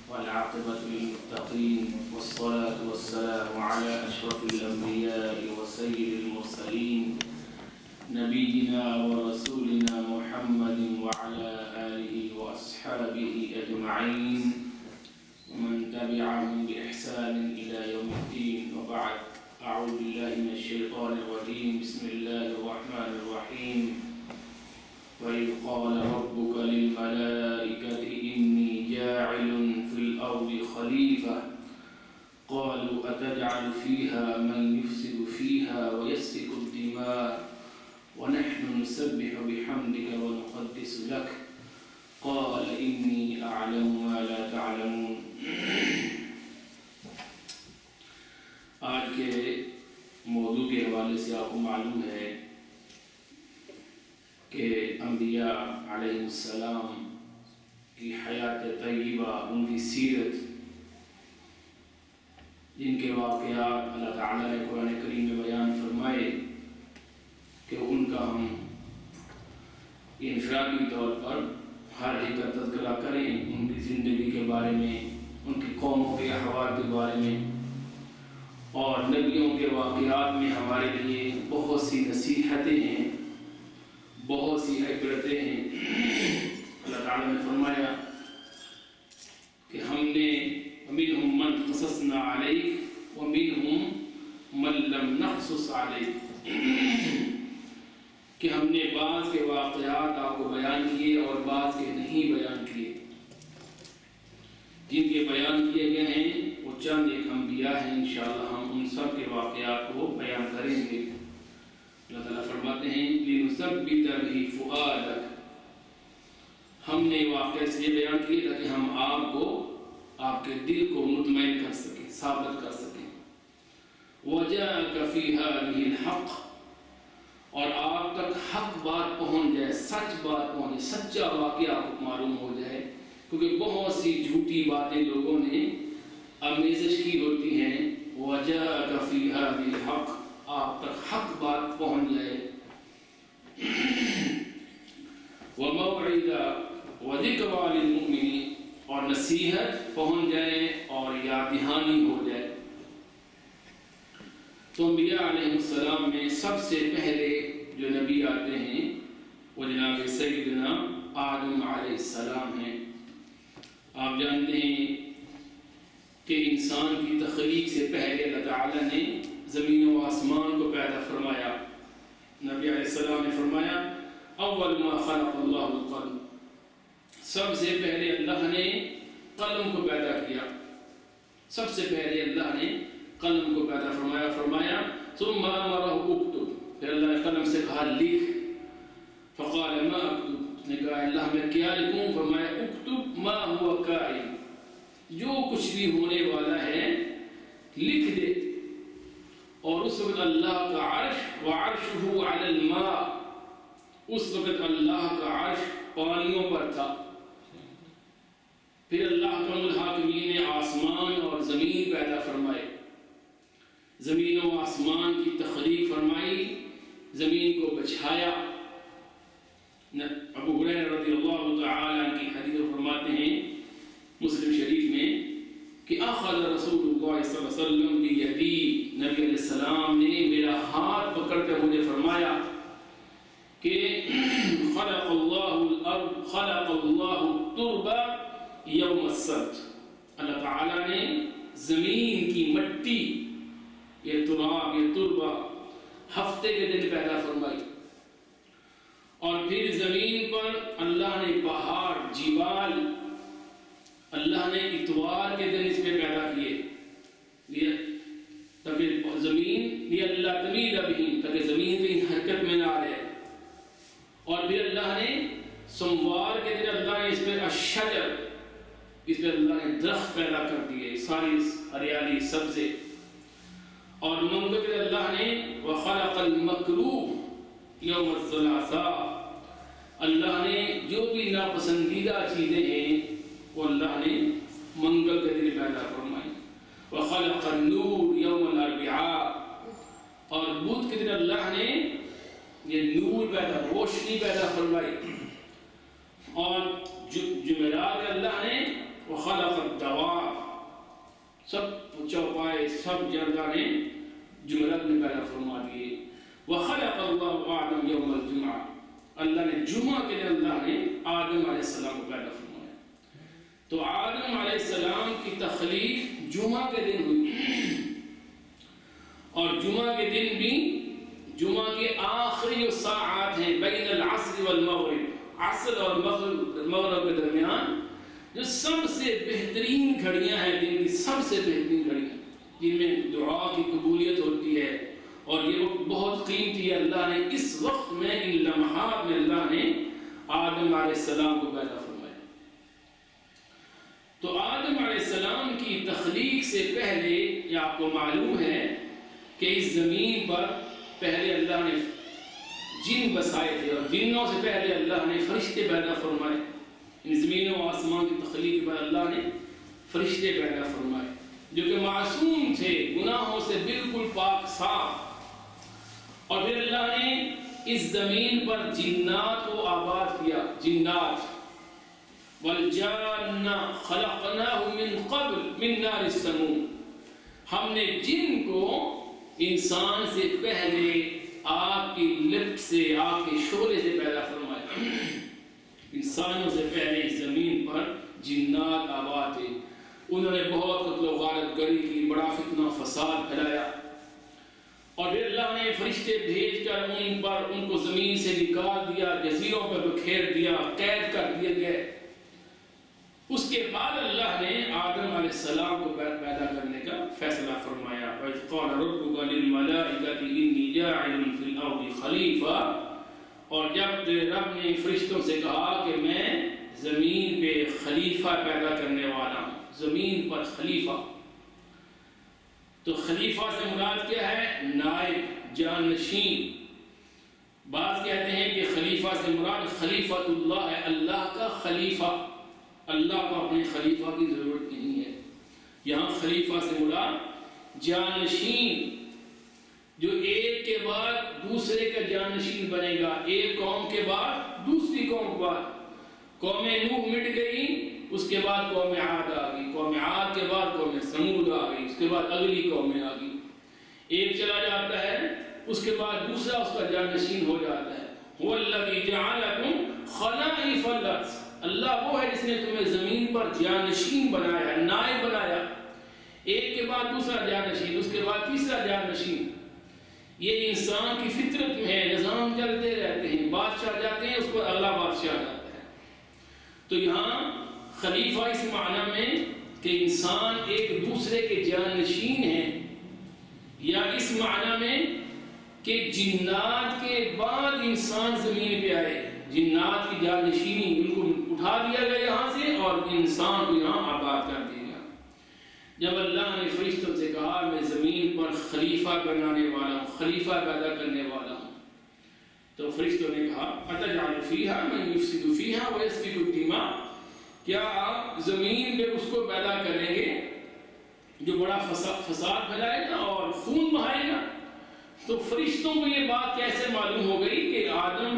والعاقبة للمتقين والصلاة والسلام على أشرف الأنبياء وسيد المرسلين نبينا ورسولنا محمد وعلى آله وأصحابه أجمعين ومن تبعهم بإحسان إلى يوم الدين. وبعد، أعوذ بالله من الشيطان الرجيم. بسم الله الرحمن الرحيم. وإذ قال ربك للملائكة إني جاعل في الأرض خليفة قالوا أتجعل فيها من يفسد فيها ويسفك الدماء ونحن نسبح بحمدك ونقدس لك قال إني أعلم ما لا تعلمون. آج کے موضوع کے حوالے سے آپ کو معلوم ہے کہ انبیاء علیہ السلام کی حیات طیبہ، ان کی سیرت، جن کے واقعات اللہ تعالیٰ نے قرآن کریم میں بیان فرمائے کہ ان کا ہم انفرادی طور پر ہر ایک کا تذکرہ کریں، ان کی زندگی کے بارے میں، ان کی قوموں کے احوال کے بارے میں، اور نبیوں کے واقعات میں ہمارے لیے بہت سی نصیحتیں ہیں، بہت سی عبرتیں ہیں۔ اللہ تعالیٰ نے فرمایا کہ ہم نے منہم من قصصنا علیک ومنہم من لم نقصص علیک، کہ ہم نے بعض کے واقعات آپ کو بیان کیے اور بعض کے نہیں بیان کیے۔ جن کے بیان کیے گئے ہیں وہ چند ایک انبیاء ہیں، انشاءاللہ ہم ان سب کے واقعات کو بیان کریں گے۔ اللہ تعالیٰ فرماتے ہیں لِنُثَبِّتَ بِهِ فُؤَادَكَ، ہم نے واقعہ اس لیے بیان کیے تاکہ ہم آپ کو، آپ کے دل کو مطمئن کر سکیں، ثابت کر سکیں۔ وَجَاءَكَ فِي هَذِهِ الْحَقِّ، اور آپ تک حق بات پہنچ جائے، سچ بات پہنچ جائے، سچا واقعہ آپ کو معلوم ہو جائے، کیونکہ بہت سی جھوٹی باتیں لوگوں نے آمیزش کی ہوتی ہیں۔ وَجَاءَكَ فِي هَذِهِ الْحَقِّ، آپ تک حق بات پہنچ جائے۔ وَمَوْعِدَةٌ وَذِكْرَىٰ لِلْمُؤْمِنِينَ، اور نصیحت پہنچ جائے اور یاد دہانی ہو جائے۔ تو انبیاء علیہ السلام میں سب سے پہلے جو نبی آتے ہیں وہ جناب سیدنا آدم علیہ السلام ہیں۔ آپ جانتے ہیں کہ انسان کی تخلیق سے پہلے اللہ تعالیٰ نے زمین و آسمان کو پیدا فرمایا۔ نبی علیہ السلام نے فرمایا اول ما خلق اللہ القلم، سب سے پہلے اللہ نے قلم کو پیدا کیا، سب سے پہلے اللہ نے قلم کو پیدا فرمایا ثم امرہ اکتب، پھر اللہ نے قلم سے کہا لکھ، فقال ما اکتب، نے کہا اللہ میں کیا لکھوں؟ فرمایا اکتب ما هو کائن، جو کچھ بھی ہونے والا ہے لکھ دے۔ اور اس وقت اللہ کا عرش وعرشہ علی الماء، اس وقت اللہ کا عرش پانیوں پر تھا۔ پھر اللہ رب العالمین نے آسمان اور زمین پیدا فرمائے، زمین و آسمان کی تخلیق فرمائی، زمین کو بچھایا۔ ابو ہریرہ رضی اللہ تعالی عنہ کی حدیث فرماتے ہیں مسلم شریف میں کہ اخذ رسول اللہ صلی اللہ علیہ وسلم بیدی، نبی علیہ السلام نے میرا ہاتھ پکڑ کر مجھے فرمایا کہ خلق اللہ الارض، خلق اللہ التربہ یوم السبت، اللہ تعالیٰ نے زمین کی مٹی، یہ تراب، یہ تربہ ہفتے کے دن پیدا فرمائی۔ اور پھر زمین پر اللہ نے پہاڑ، جبال، اللہ نے اتوار کے دن اس پہ پیدا کیے تاکہ زمین یہ اللہ تمید بہم، تاکہ زمین کہیں حرکت میں نہ رہے۔ اور پھر اللہ نے سوموار کے دن اللہ نے اس پہ الشجر، اس پہ اللہ نے درخت پیدا کر دیے، ساری ہریالی سبزے۔ اور منگل کے دن اللہ نے وخلق المکروہ یوم الثلاثاء، اللہ نے جو بھی ناپسندیدہ چیزیں ہیں وہ اللہ نے منگل کے دن پیدا فرمائی۔ وخلق النور یوم الاربعاء، اور بدھ کے دن اللہ نے یہ نور پیدا، روشنی پیدا فرمائی۔ اور جمعرات اللہ نے وخلق الدواب، سب چوپائے سب جانداریں جملت میں پیدا فرما دیے. وخلق اللہ آدم یوم الجمعہ، اللہ نے جمعہ کے دن اللہ نے آدم علیہ السلام کو پیدا فرمایا. تو آدم علیہ السلام کی تخلیق جمعہ کے دن ہوئی، اور جمعہ کے دن بھی جمعہ کے آخری جو ساعات ہیں بین العصر والمغرب، عصر اور مغرب کے درمیان جو سب سے بہترین گھڑیاں ہیں، دن کی سب سے بہترین گھڑیاں جن میں دعا کی قبولیت ہوتی ہے، اور یہ وقت بہت قیمتی ہے. اللہ نے اس وقت میں، ان لمحات میں اللہ نے آدم علیہ السلام کو پیدا فرمایا. تو آدم علیہ السلام کی تخلیق سے پہلے یہ آپ کو معلوم ہے کہ اس زمین پر پہلے اللہ نے جن بسائے تھے، اور جنوں سے پہلے اللہ نے فرشتے پیدا فرمائے. ان زمین و آسمان کی تخلیق پر اللہ نے فرشتے پیدا فرمائے جو کہ معصوم تھے، گناہوں سے بالکل پاک صاف. اور پھر اللہ نے اس زمین پر جنات کو آباد کیا. جنات والجان خلقناه من قبل من نار السموم، ہم نے جن کو انسان سے پہلے آگ کی لپٹ سے، آگ کے شعلے سے پیدا فرمایا. انسانوں سے پہلے اس زمین پر جنات آباد تھے. انہوں نے بہت قتل و غارت گری کی، بڑا فتنہ فساد پھیلایا. اور پھر اللہ نے فرشتے بھیج کر ان کو زمین سے نکال دیا، جزیروں پر بکھیر دیا، قید کر دیے گئے. اس کے بعد اللہ نے آدم علیہ السلام کو پیدا کرنے کا فیصلہ فرمایا. وَإِذْ قَالَ رَبُّكَ لِلْمَلَائِكَةِ إِنِّي جَاعِلٌ فِي الْأَرْضِ خَلِيفَةً، اور جب رب نے فرشتوں سے کہا کہ میں زمین پہ خلیفہ پیدا کرنے والا ہوں، زمین پر خلیفہ. تو خلیفہ سے مراد کیا ہے؟ نائب، جانشین. بعض کہتے ہیں کہ خلیفہ سے مراد خلیفۃ اللہ ہے، اللہ کا خلیفہ. اللہ کو اپنے خلیفہ کی ضرورت نہیں ہے. یہاں خلیفہ سے مراد جانشین، جو ایک کے بعد دوسرے کا جانشین بنے گا، ایک قوم کے بعد دوسری قوم کے بعد. قوم نوح مٹ گئی، اس کے بعد قوم عاد آ گئی، قوم عاد کے بعد قوم سمود آ گئی، اس کے بعد اگلی قومیں آ گئی. ایک چلا جاتا ہے، اس کے بعد دوسرا اس کا جانشین ہو جاتا ہے. هو الذی جعلکم خلائف الارض، اللہ وہ ہے جس نے تمہیں زمین پر جانشین بنایا، نائب بنایا. ایک کے بعد دوسرا جانشین، اس کے بعد تیسرا جانشین. یہ انسان کی فطرت میں ہے، نظام چلتے رہتے ہیں، بادشاہ جاتے ہیں، اس پر اگلا بادشاہ جاتا ہے. تو یہاں خلیفہ اس معنی میں کہ انسان ایک دوسرے کے جانشین ہیں، یا اس معنی میں کہ جنات کے بعد انسان زمین پہ آئے، جنات کی جانشینی ان کو اٹھا دیا گیا یہاں سے اور انسان کو یہاں آباد کر دیا گیا. جب اللہ نے فرشتوں سے کہا میں زمین پر خلیفہ بنانے والا ہوں، خلیفہ پیدا کرنے والا ہوں، تو فرشتوں نے کہا أَتَجْعَلُ فِيهَا مَن يُفْسِدُ فِيهَا وَيَسْفِكُ الدِّمَاءَ، کیا آپ زمین پہ اس کو پیدا کریں گے جو بڑا فساد پھیلائے گا اور خون بہائے گا؟ تو فرشتوں کو یہ بات کیسے معلوم ہو گئی کہ آدم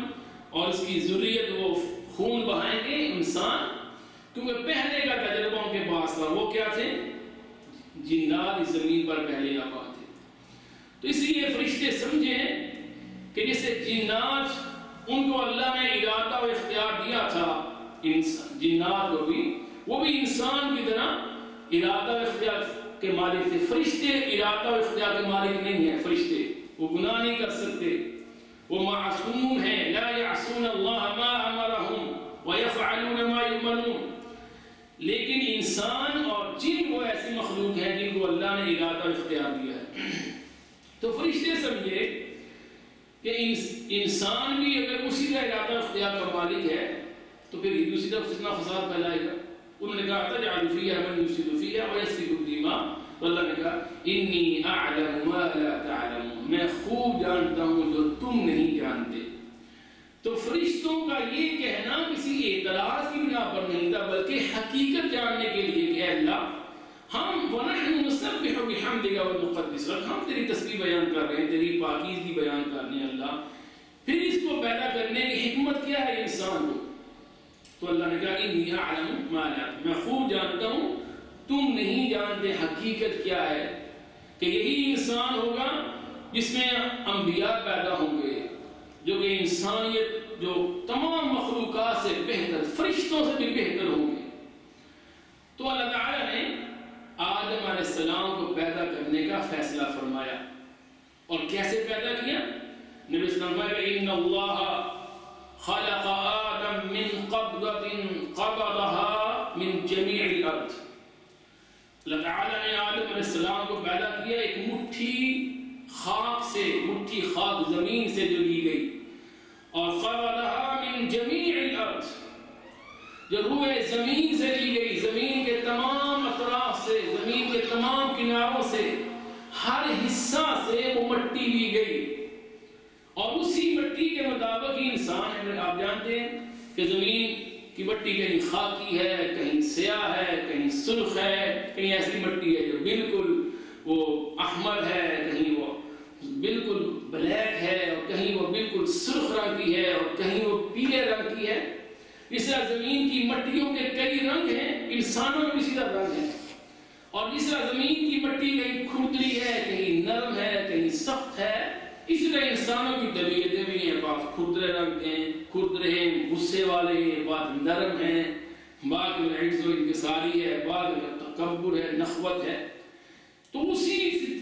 اور اس کی ذریت وہ خون بہائیں گے انسان؟ کیونکہ پہلے کا تجربہ ان کے پاس تھا. وہ کیا تھے؟ جنات اس زمین پر پہلے آباد تھے. تو اس لیے فرشتے سمجھیں کہ جسے جنات ان کو اللہ نے ارادہ و اختیار دیا تھا، جنات کو بھی، وہ بھی انسان کی طرح ارادہ و اختیار کے مالک تھے. فرشتے ارادہ و اختیار کے مالک نہیں ہیں. فرشتے وہ گناہ نہیں کر سکتے، وہ معصوم ہیں. لا يعصون اللہ ما امرهم ويفعلون ما يؤمرون. لیکن انسان اور جن وہ ایسی مخلوق ہیں جن کو اللہ نے ارادہ و اختیار دیا ہے. تو فرشتے سمجھے کہ انسان بھی اگر اسی کا ارادہ و اختیار کا مالک ہے تو پھر دوسری طرف اتنا فساد پھیلائے گا. انہوں نے کہا تجعل فیہا من یفسد فیہا ویسفک الدماء. تو اللہ نے کہا انی اعلم ما لا تعلمون، میں خوب جانتا ہوں جو تم نہیں جانتے. تو فرشتوں کا یہ کہنا کسی اعتراض کی بنا پر نہیں تھا، بلکہ حقیقت جاننے کے لیے کہ اے اللہ ہم وَنَحْنُ نُسَبِّحُ بِحَمْدِكَ وَنُقَدِّسُ لَكَ، ہم تیری تسبیح بیان کر رہے ہیں، تیری پاکیزگی بیان کر رہے ہیں اللہ. پھر اس کو پیدا کرنے کی حکمت کیا ہے انسان کو؟ تو اللہ نے کہا انی اعلم ما لا، میں خوب جانتا ہوں تم نہیں جانتے حقیقت کیا ہے، کہ یہی انسان ہوگا جس میں انبیاء پیدا ہوں گے، جو کہ انسانیت جو تمام مخلوقات سے بہتر، فرشتوں سے بھی بہتر ہوں گے۔ تو اللہ تعالیٰ نے آدم علیہ السلام کو پیدا کرنے کا فیصلہ فرمایا، اور کیسے پیدا کیا؟ نبی صلی اللہ علیہ وسلم کہ ان اللہ خلق آدم من قبضۃ قبضها من جمیع الارض، اللہ تعالیٰ نے آدم علیہ السلام کو پیدا کیا ایک مٹھی خاک سے، مٹھی خاک زمین سے جو لی گئی، اور قبضها من جمیع الارض، جو روح زمین سے لی گئی، زمین کے تمام اطراف سے، زمین کے تمام کناروں سے، ہر حصہ سے وہ مٹی لی گئی، اور اسی مٹی کے مطابق ہی انسان ہے۔ آپ جانتے ہیں کہ زمین کی مٹی کہیں خاکی ہے، کہیں سیاہ ہے، کہیں سرخ ہے، کہیں ایسی مٹی ہے جو بالکل وہ احمر ہے، کہیں وہ بالکل بلیک ہے، اور کہیں وہ بالکل سرخ رنگ کی ہے، اور کہیں وہ پیلے رنگ کی ہے۔ اس طرح زمین کی مٹیوں کے کئی رنگ ہیں، انسانوں میں اسی طرح رنگ ہے، اور اس طرح زمین کی مٹی کہیں کھردری ہے، کہیں نرم ہے، کہیں سخت ہے، اسی طرح انسانوں کی طبیعتیں بھی ہیں، بعض کھردرے رنگ ہیں، کھردرے ہیں، غصے والے ہیں، بعض نرم ہیں، بعض میں عجز و انکساری ہے، بعض میں تکبر ہے، نخوت ہے۔ تو اسی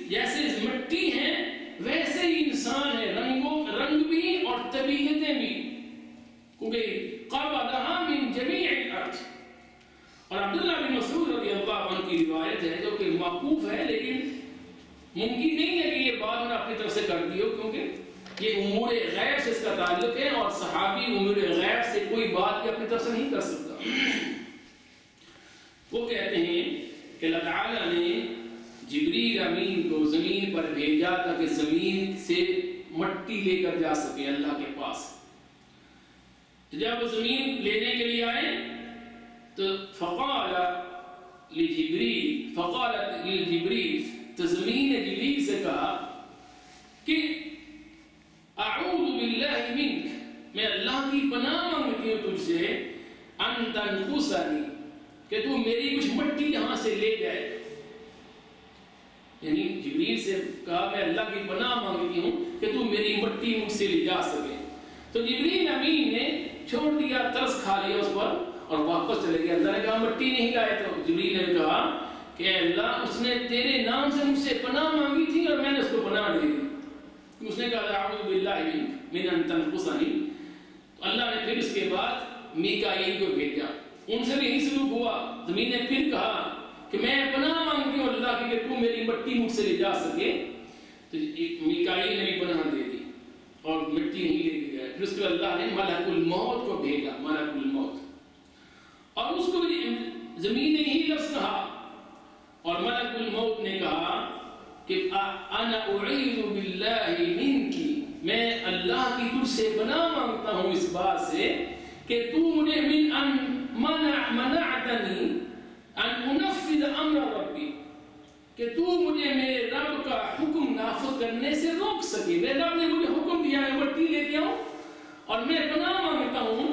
جیسے مٹی ہیں ویسے ہی انسان ہے، رنگ بھی اور طبیعتیں بھی، کیونکہ قبضها من جمیع الارض۔ اور عبداللہ بن مسعود رضی اللہ عنہ کی روایت ہے جو کہ موقوف ہے، لیکن ممکن نہیں ہے کہ یہ بات میں اپنی طرف سے کر دی ہو، کیونکہ یہ امور غیب سے اس کا تعلق ہے، اور صحابی امور غیب سے کوئی بات بھی اپنی طرف سے نہیں کر سکتا۔ وہ کہتے ہیں کہ اللہ تعالیٰ نے جبریل امین کو زمین پر بھیجا تاکہ زمین سے مٹی لے کر جا سکے اللہ کے پاس۔ جب وہ زمین لینے کے لیے آئے تو فقالت لجبریل، تو زمین نے جبریل سے کہا کہ اعوذ باللہ منک، میں اللہ کی پناہ مانگتی ہوں تجھ سے، ان تنقصنی، کہ تو میری کچھ مٹی یہاں سے لے جائے۔ یعنی جبریل سے کہا میں اللہ کی پناہ مانگتی ہوں کہ تو میری مٹی مجھ سے لے جا سکے۔ تو جبریل امین نے چھوڑ دیا، ترس کھا لیا اس پر اور واپس چلے گیا۔ اللہ نے کہا مٹی نہیں لائے، تو جبریل نے کہا کہ اللہ اس نے تیرے نام سے مجھ سے پناہ مانگی تھی اور میں نے اس کو پناہ دے دی۔ اس نے کہا اعوذ باللہ من ان تنقصنی۔ اللہ نے پھر اس کے بعد میکائیل کو بھیجا، ان سے بھی یہی سلوک ہوا۔ زمین نے پھر کہا کہ میں پناہ مانگتی ہوں اللہ کی کہ تو میری مٹی مجھ سے لے جا سکے، تو میکائیل نے بھی پناہ دے دی اور مٹی نہیں لے کے گئے۔ پھر اس کے بعد اللہ نے ملک الموت کو بھیجا، ملک الموت، اور اس کو بھی زمین نے یہی لفظ کہا، اور ملک الموت نے کہا کہ انا اعوذ باللہ منکی، میں اللہ کی تجھ سے پناہ مانگتا ہوں اس بات سے کہ تو مجھے من ان منعتنی ان انفذ امر ربی، کہ تو مجھے میرے رب کا حکم نافذ کرنے سے روک سکے۔ میرے رب نے مجھے حکم دیا ہے مٹی لے کے آؤں، اور میں پناہ مانگتا ہوں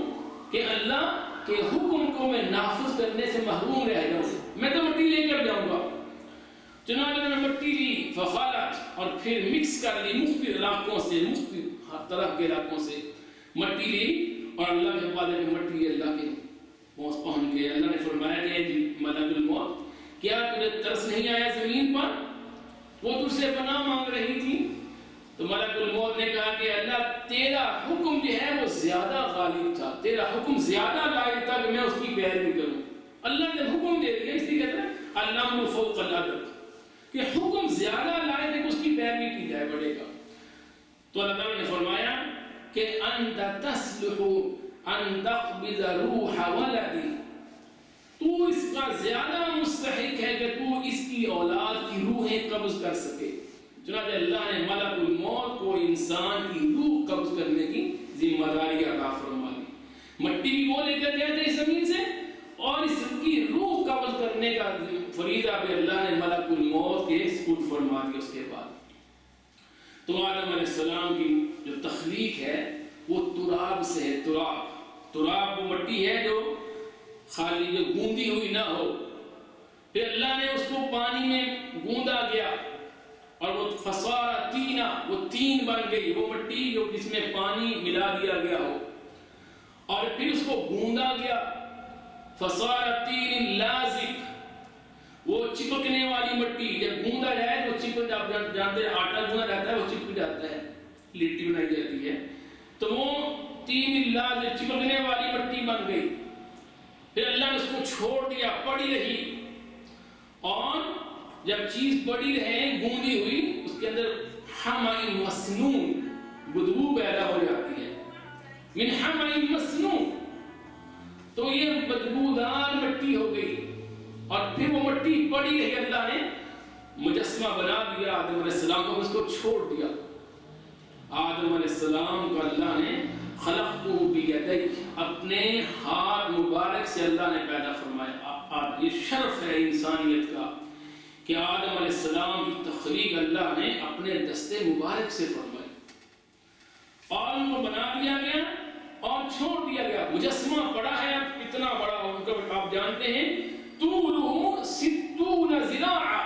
کہ اللہ کے حکم کو میں نافذ کرنے سے محروم رہ جاؤں، میں تو مٹی لے کر جاؤں گا۔ چنانچہ میں نے مٹی لی، فخالت، اور پھر مکس کر لی مختلف علاقوں سے، مختلف ہر طرح کے علاقوں سے مٹی لی، اور اللہ کے وعدے میں مٹی اللہ کے پہنچ گئے۔ اللہ نے فرمایا کہ ملک الموت، کیا تجھے ترس نہیں آیا زمین پر؟ وہ تجھ سے پناہ مانگ رہی تھی۔ تو ملک الموت نے کہا کہ اللہ تیرا حکم جو ہے وہ زیادہ غالب تھا، تیرا حکم زیادہ لائق تھا کہ میں اس کی پیروی کروں۔ اللہ نے حکم دے دیا، اس لیے کہتے ہیں الامر فوق العدل، کہ حکم زیادہ لائق ہے کہ اس کی پیروی کی جائے، بڑھے گا۔ تو اللہ تعالیٰ نے فرمایا کہ انت تصلح ان تقبض روح ولدی، تو اس کا زیادہ مستحق ہے کہ تو اس کی اولاد کی روحیں قبض کر سکے۔ چنانچہ اللہ نے ملک الموت کو انسان کی روح قبض کرنے کی ذمہ داری عطا فرما دی۔ مٹی بھی وہ لے کر گئے تھے اس زمین سے، اور اس کی روح قبض کرنے کا فریضہ بھی اللہ نے ملک الموت کے سپرد فرما دیا۔ اس کے بعد تو آدم علیہ السلام کی جو تخلیق ہے وہ تراب سے ہے، تراب، تراب وہ مٹی ہے جو خالی جو گوندی ہوئی نہ ہو. پھر اللہ نے اس کو پانی میں گوندا گیا اور وہ فصار تینا، وہ تین بن گئی، وہ مٹی جو جس میں پانی ملا دیا گیا ہو. اور پھر اس کو گوندا گیا فصار تین لازق، وہ چپکنے والی مٹی. جب گوندا جائے تو چپک، آپ جانتے ہیں آٹا گونا جاتا ہے وہ چپک جاتا ہے، لٹی بنائی جاتی ہے، تو وہ تین لازق چپکنے والی مٹی بن گئی. پھر اللہ نے اس کو چھوڑ دیا، پڑی رہی، اور جب چیز پڑی رہے گوندی ہوئی اس کے اندر حمأ مسنون، بدبو پیدا ہو جاتی ہے، من حمأ مسنون. تو یہ بدبودار مٹی ہو گئی. اور پھر وہ مٹی پڑی رہی، اللہ نے مجسمہ بنا دیا آدم علیہ السلام کو، اس کو چھوڑ دیا. آدم علیہ السلام کو اللہ نے خلقہ بیدیہ، اپنے ہاتھ مبارک سے اللہ نے پیدا فرمایا. یہ شرف ہے انسانیت کا کہ آدم علیہ السلام کی تخلیق اللہ نے اپنے دستے مبارک سے فرمائی، اور ان کو بنا دیا گیا اور چھوڑ دیا گیا. مجسمہ پڑا ہے اب اتنا بڑا ہوگا، آپ جانتے ہیں طولہ 60 ذراعا،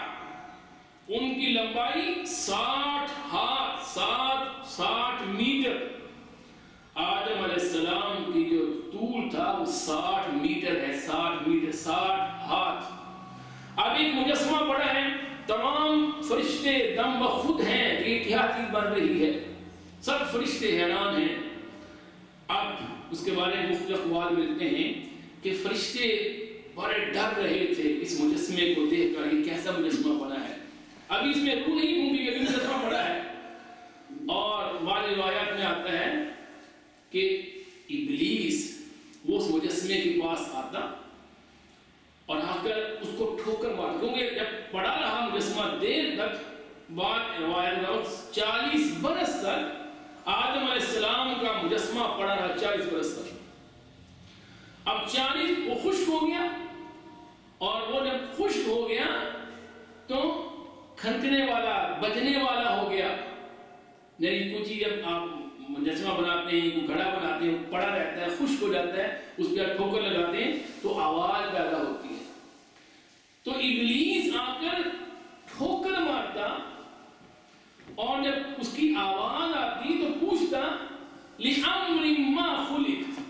ان کی لمبائی 60 ہاتھ، 60 میٹر. آدم علیہ السلام کی جو طول تھا وہ 60 میٹر ہے، 60 میٹر 60 ہاتھ. اب ایک مجسمہ پڑا ہے، تمام فرشتے دم بخود ہیں کہ کیا چیز بن رہی ہے، سب فرشتے حیران ہیں. اب اس کے بارے میں مختلف اقوال ملتے ہیں کہ فرشتے بڑے ڈر رہے تھے اس مجسمے کو دیکھ کر، یہ کیسا مجسمہ بنا ہے. ابھی اس میں روح نہیں گھومتی، لیکن مجسمہ پڑا ہے. اور بعض روایات میں آتا ہے کہ ابلیس وہ اس مجسمے کے پاس آتا اور آ کر اس کو ٹھوکر مارتا، کیونکہ جب پڑا رہا مجسمہ دیر تک، بعد روایت 40 برس تک آدم علیہ السلام کا مجسمہ پڑا رہا، 40 برس تک. اب 40 وہ خشک ہو گیا، اور وہ جب خشک ہو گیا تو کھنکنے والا، بجنے والا ہو گیا. یعنی کچھ چیز جب آپ مجسمہ بناتے ہیں، کوئی گھڑا بناتے ہیں، پڑا رہتا ہے، خشک ہو جاتا ہے، اس پہ ٹھوکر لگاتے ہیں تو آواز پیدا ہوتی ہے. تو ابلیس آ کر ٹھوکر مارتا، اور جب اس کی آواز آتی تو پوچھتا لِأَمْرٍ مَا خُلِقْتَ،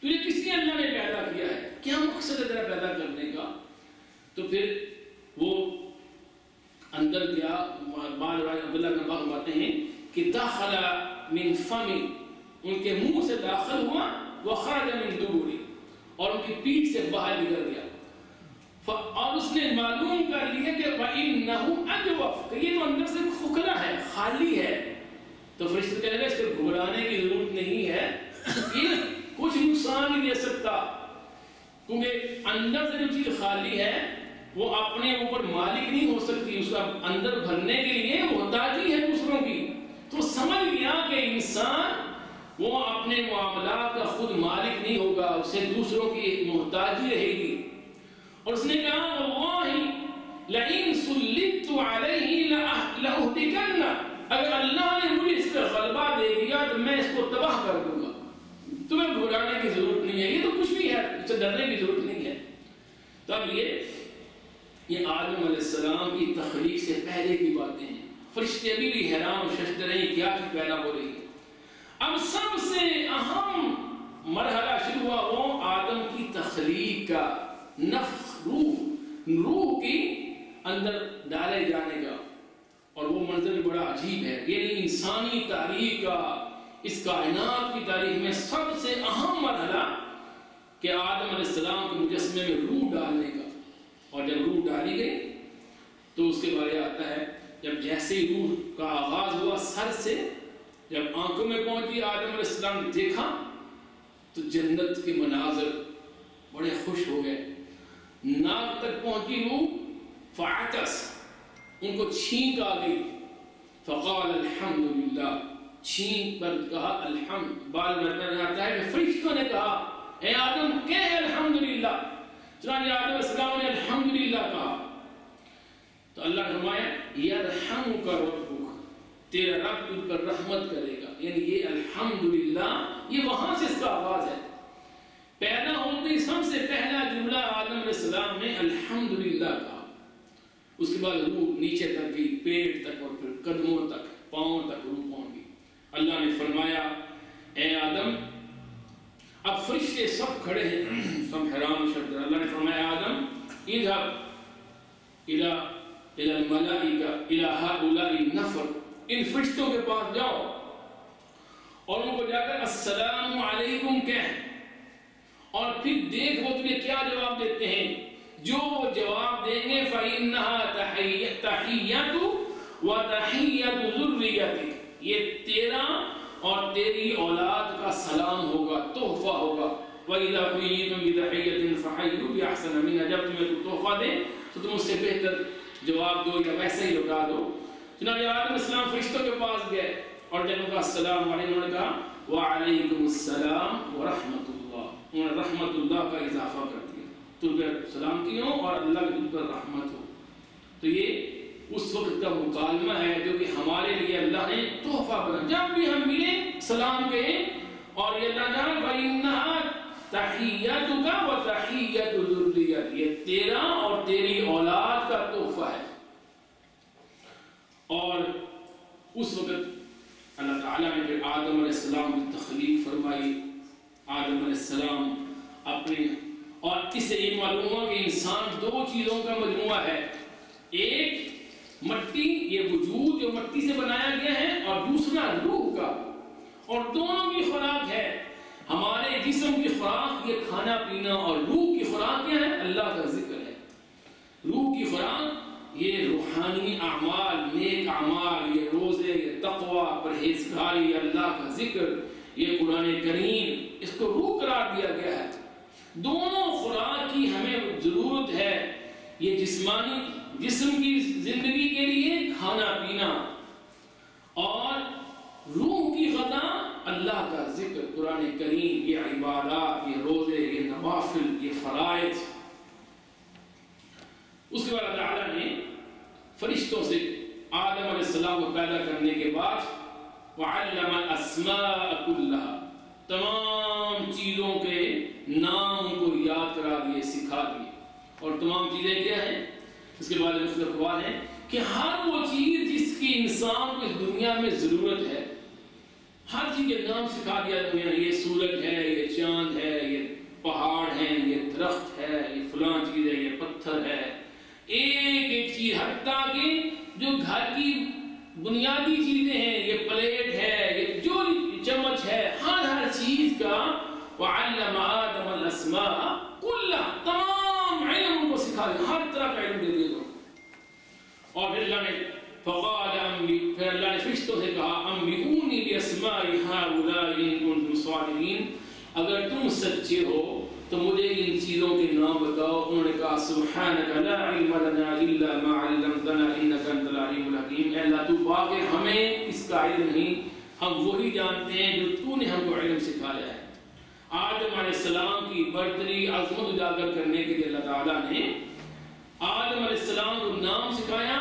تجھے کس لیے اللہ نے پیدا کیا ہے، کیا مقصد ہے تیرا پیدا کرنے کا. تو پھر وہ اندر گیا. بعض عبداللہ بن عباس فرماتے ہیں کہ دخل من فم، ان کے منہ سے داخل ہوا، وخرج من دبر، اور ان کی پیٹھ سے باہر نکل گیا. اور اس نے معلوم کر لیا کہ وَإِنَّهُ أَجْوَفُ، کہ یہ تو اندر سے کھوکھلا ہے، خالی ہے. تو فرشتے کہنے لگے اس کو گھبرانے کی ضرورت نہیں ہے، یہ کچھ نقصان نہیں دے سکتا، کیونکہ اندر سے جو چیز خالی ہے وہ اپنے اوپر مالک نہیں ہو سکتی، اس کا اندر بھرنے کے لیے محتاجی ہے دوسروں کی. تو سمجھ گیا کہ انسان وہ اپنے معاملات کا خود مالک نہیں ہوگا، اسے دوسروں کی محتاجی رہے گی. اور اس نے کہا واللہ لئن سلطت علیہ لأہلکنہ، اگر اللہ نے مجھے اس پر غلبہ دے دیا تو میں اس کو تباہ کر دوں گا. تمہیں گھبرانے کی ضرورت نہیں ہے، یہ تو کچھ بھی ہے، اس سے ڈرنے کی ضرورت نہیں ہے. تو اب یہ آدم علیہ السلام کی تخلیق سے پہلے کی باتیں ہیں. فرشتے ابھی بھی حیران و ششدر ہیں کیا چیز پیدا ہو رہی ہے. اب سب سے اہم مرحلہ شروع ہوا وہ آدم کی تخلیق کا، نفخ، روح کی اندر ڈالے جانے کا. اور وہ منظر بھی بڑا عجیب ہے. یعنی انسانی تاریخ کا، اس کائنات کی تاریخ میں سب سے اہم مرحلہ کہ آدم علیہ السلام کے مجسمے میں روح ڈالنے کا. اور جب روح ڈالی گئی تو اس کے بارے آتا ہے جب جیسے ہی روح کا آغاز ہوا سر سے، جب آنکھوں میں پہنچی آدم علیہ السلام نے دیکھا تو جنت کے مناظر، بڑے خوش ہو گئے. ناک تک پہنچی روح، فعطس، ان کو چھینک آ گئی. فقال الحمدللہ، چھینک پر کہا الحمد. بعد میں آتا ہے کہ فرشتوں نے کہا اے آدم کہہ الحمدللہ. چنانچہ آدم علیہ السلام نے الحمدللہ کہا تو اللہ نے فرمایا یرحمک ربک، تیرا رب تجھ پر رحمت کرے گا. یعنی یہ الحمدللہ، یہ وہاں سے اس کا آغاز ہے. السلام نے الحمدللہ کہا، اس کے بعد روح نیچے تک گئی، پیٹ تک اور پھر قدموں تک، پاؤں تک روح پہنچ گئی۔ اللہ نے فرمایا اے آدم، اب فرشتے سب کھڑے ہیں، سب حیران شد۔ اللہ نے فرمایا آدم اذهب الى الملائکہ الى هؤلاء النفر، ان فرشتوں کے پاس جاؤ اور ان کو جا کر السلام علیکم کہہ، اور پھر دیکھ وہ تمہیں کیا جواب دیتے ہیں۔ جو جواب دیں گے فَإِنَّهَا تَحِيَّةُ وَتَحِيَّةُ ذُرِّيَّتِكَ، یہ تیرا اور تیری اولاد کا سلام ہوگا، تحفہ ہوگا۔ وَإِذَا حُيِّيتُم بِتَحِيَّةٍ فَحَيُّوا بِأَحْسَنَ مِنْهَا، جب تمہیں کوئی تحفہ دے تو تم اس سے بہتر جواب دو یا ویسے ہی لوٹا دو۔ چنانچہ آدم السلام فرشتوں کے پاس گئے اور جب ان کا السلام علیکم، انہوں نے کہا وعلیکم السلام ورحمۃ اللہ، انہوں نے رحمت اللہ کا اضافہ کر دیا، تم پر سلامتی ہو اور اللہ کی تم پر رحمت ہو۔ تو یہ اس وقت کا مکالمہ ہے جو کہ ہمارے لیے اللہ نے تحفہ بنا، جب بھی ہم ملیں سلام کہیں، اور یہ اللہ جان فَإِنَّهَا تَحِيَّتُكَ وَتَحِيَّةُ ذُرِّيَّتِكَ، یہ تیرا اور تیری اولاد کا تحفہ ہے۔ اور اس وقت اللہ تعالیٰ نے پھر آدم علیہ السلام کی تخلیق فرمائی۔ آدم علیہ السلام اپنے، اور اس سے یہ معلوم ہوا کہ انسان دو چیزوں کا مجموعہ ہے، ایک مٹی، یہ وجود جو مٹی سے بنایا گیا ہے، اور دوسرا روح کا، اور دونوں کی خوراک ہے۔ ہمارے جسم کی خوراک یہ کھانا پینا، اور روح کی خوراک کیا ہے؟ اللہ کا ذکر ہے۔ روح کی خوراک یہ روحانی اعمال، نیک اعمال، یہ روزے، یہ تقوی، پرہیزگاری، اللہ کا ذکر، یہ قرآن کریم، اس کو روح قرار دیا گیا ہے۔ دونوں خوراک کی ہمیں ضرورت ہے، یہ جسمانی جسم کی زندگی کے لیے کھانا پینا، اور روح کی غذا اللہ کا ذکر، قرآن کریم، یہ عبادات، یہ روزے، یہ نوافل، یہ فرائض۔ اس کے بعد اللہ تعالیٰ نے فرشتوں سے آدم علیہ السلام کو پیدا کرنے کے بعد وَعَلَّمَ الْأَسْمَاءَ كُلَّهَا، تمام چیزوں کے نام کو یاد کرا دیے، سکھا دیے۔ اور تمام چیزیں کیا ہیں؟ اس کے بعد اس کا اقوال ہے کہ ہر وہ چیز جس کی انسان کو اس دنیا میں ضرورت ہے، ہر چیز کے نام سکھا دیا دنیا، یہ سورج ہے، یہ چاند ہے، یہ پہاڑ ہے، یہ درخت ہے، یہ فلاں چیز ہے، یہ پتھر ہے، ایک ایک چیز، حتیٰ کہ جو گھر کی بنیادی چیزیں ہیں، یہ پلیٹ ہے، یہ جو چمچ ہے، ہر چیز کا وَعَلَّمَ آدَمَ الْأَسْمَاءَ كُلَّهَا، تمام علم کو سکھا دیا، ہر طرح کا علم دے دیا۔ اور پھر اللہ نے پھر اللہ نے فرشتوں سے کہا انبئونی باسماء هؤلاء ان کنتم صادقین، اگر تم سچے ہو تو مجھے ان چیزوں کے نام بتاؤ۔ انہوں نے کہا سبحانک لا علم لنا الا ما علمتنا انک انت العلیم الحکیم، اے اللہ تو پاک ہے، ہمیں اس کا علم نہیں، ہم وہی جانتے ہیں جو تو نے ہم کو علم سکھایا ہے۔ آدم علیہ السلام کی برتری عظمت اجاگر کرنے کے لیے اللہ تعالیٰ نے آدم علیہ السلام کو نام سکھایا،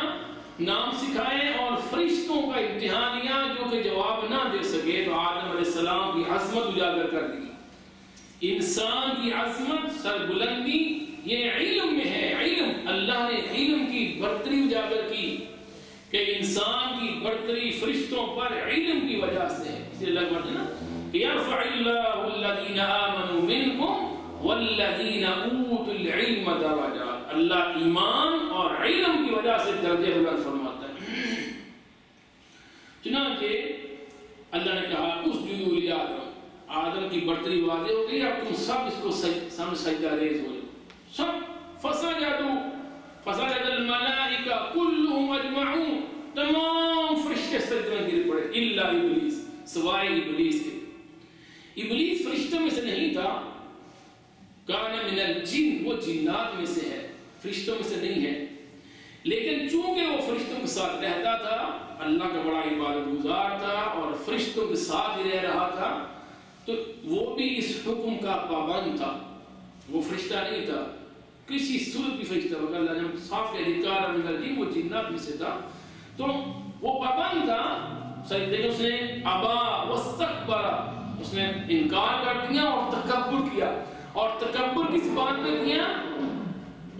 نام سکھائے اور فرشتوں کا امتحان لیا جو کہ جواب نہ دے سکے، تو آدم علیہ السلام کی عظمت اجاگر کر دی۔ انسان کی عظمت، سربلندی یہ علم میں ہے، علم، اللہ نے علم کی برتری اجاگر کی کہ انسان کی برتری فرشتوں پر علم کی وجہ سے ہے۔ اس لیے اللہ کہتے ہیں نا یرفع اللہ الذین آمنوا منکم والذین اوتوا العلم درجات، اللہ ایمان اور علم کی وجہ سے درجے بلند فرماتا ہے۔ چنانچہ اللہ نے کہا اسجدوا لآدم، آدم کی برتری واضح ہو گئی، اب تم سب اس کو سجدہ ریز ہو جاؤ، سب فسجد الملائکہ کلهم اجمعون، تمام فرشتے سجدے میں گر پڑے الا ابلیس، سوائے ابلیس کے۔ ابلیس فرشتوں میں سے نہیں تھا، کان من الجن، وہ جنات میں سے ہے، فرشتوں میں سے نہیں ہے، لیکن چونکہ وہ فرشتوں کے ساتھ رہتا تھا، اللہ کا بڑا عبادت گزار تھا اور فرشتوں کے ساتھ ہی رہ رہا تھا، تو وہ بھی اس حکم کا پابند تھا۔ وہ فرشتہ نہیں تھا کسی صورت بھی فرشتہ، وقت اللہ نے صاف کہہ دیا کان من الجن، وہ جنات میں سے تھا، تو وہ پابند تھا سجدے کے، اس نے ابا واستکبر، اس نے انکار کر دیا اور تکبر کیا، اور تکبر کس بات پہ کیا؟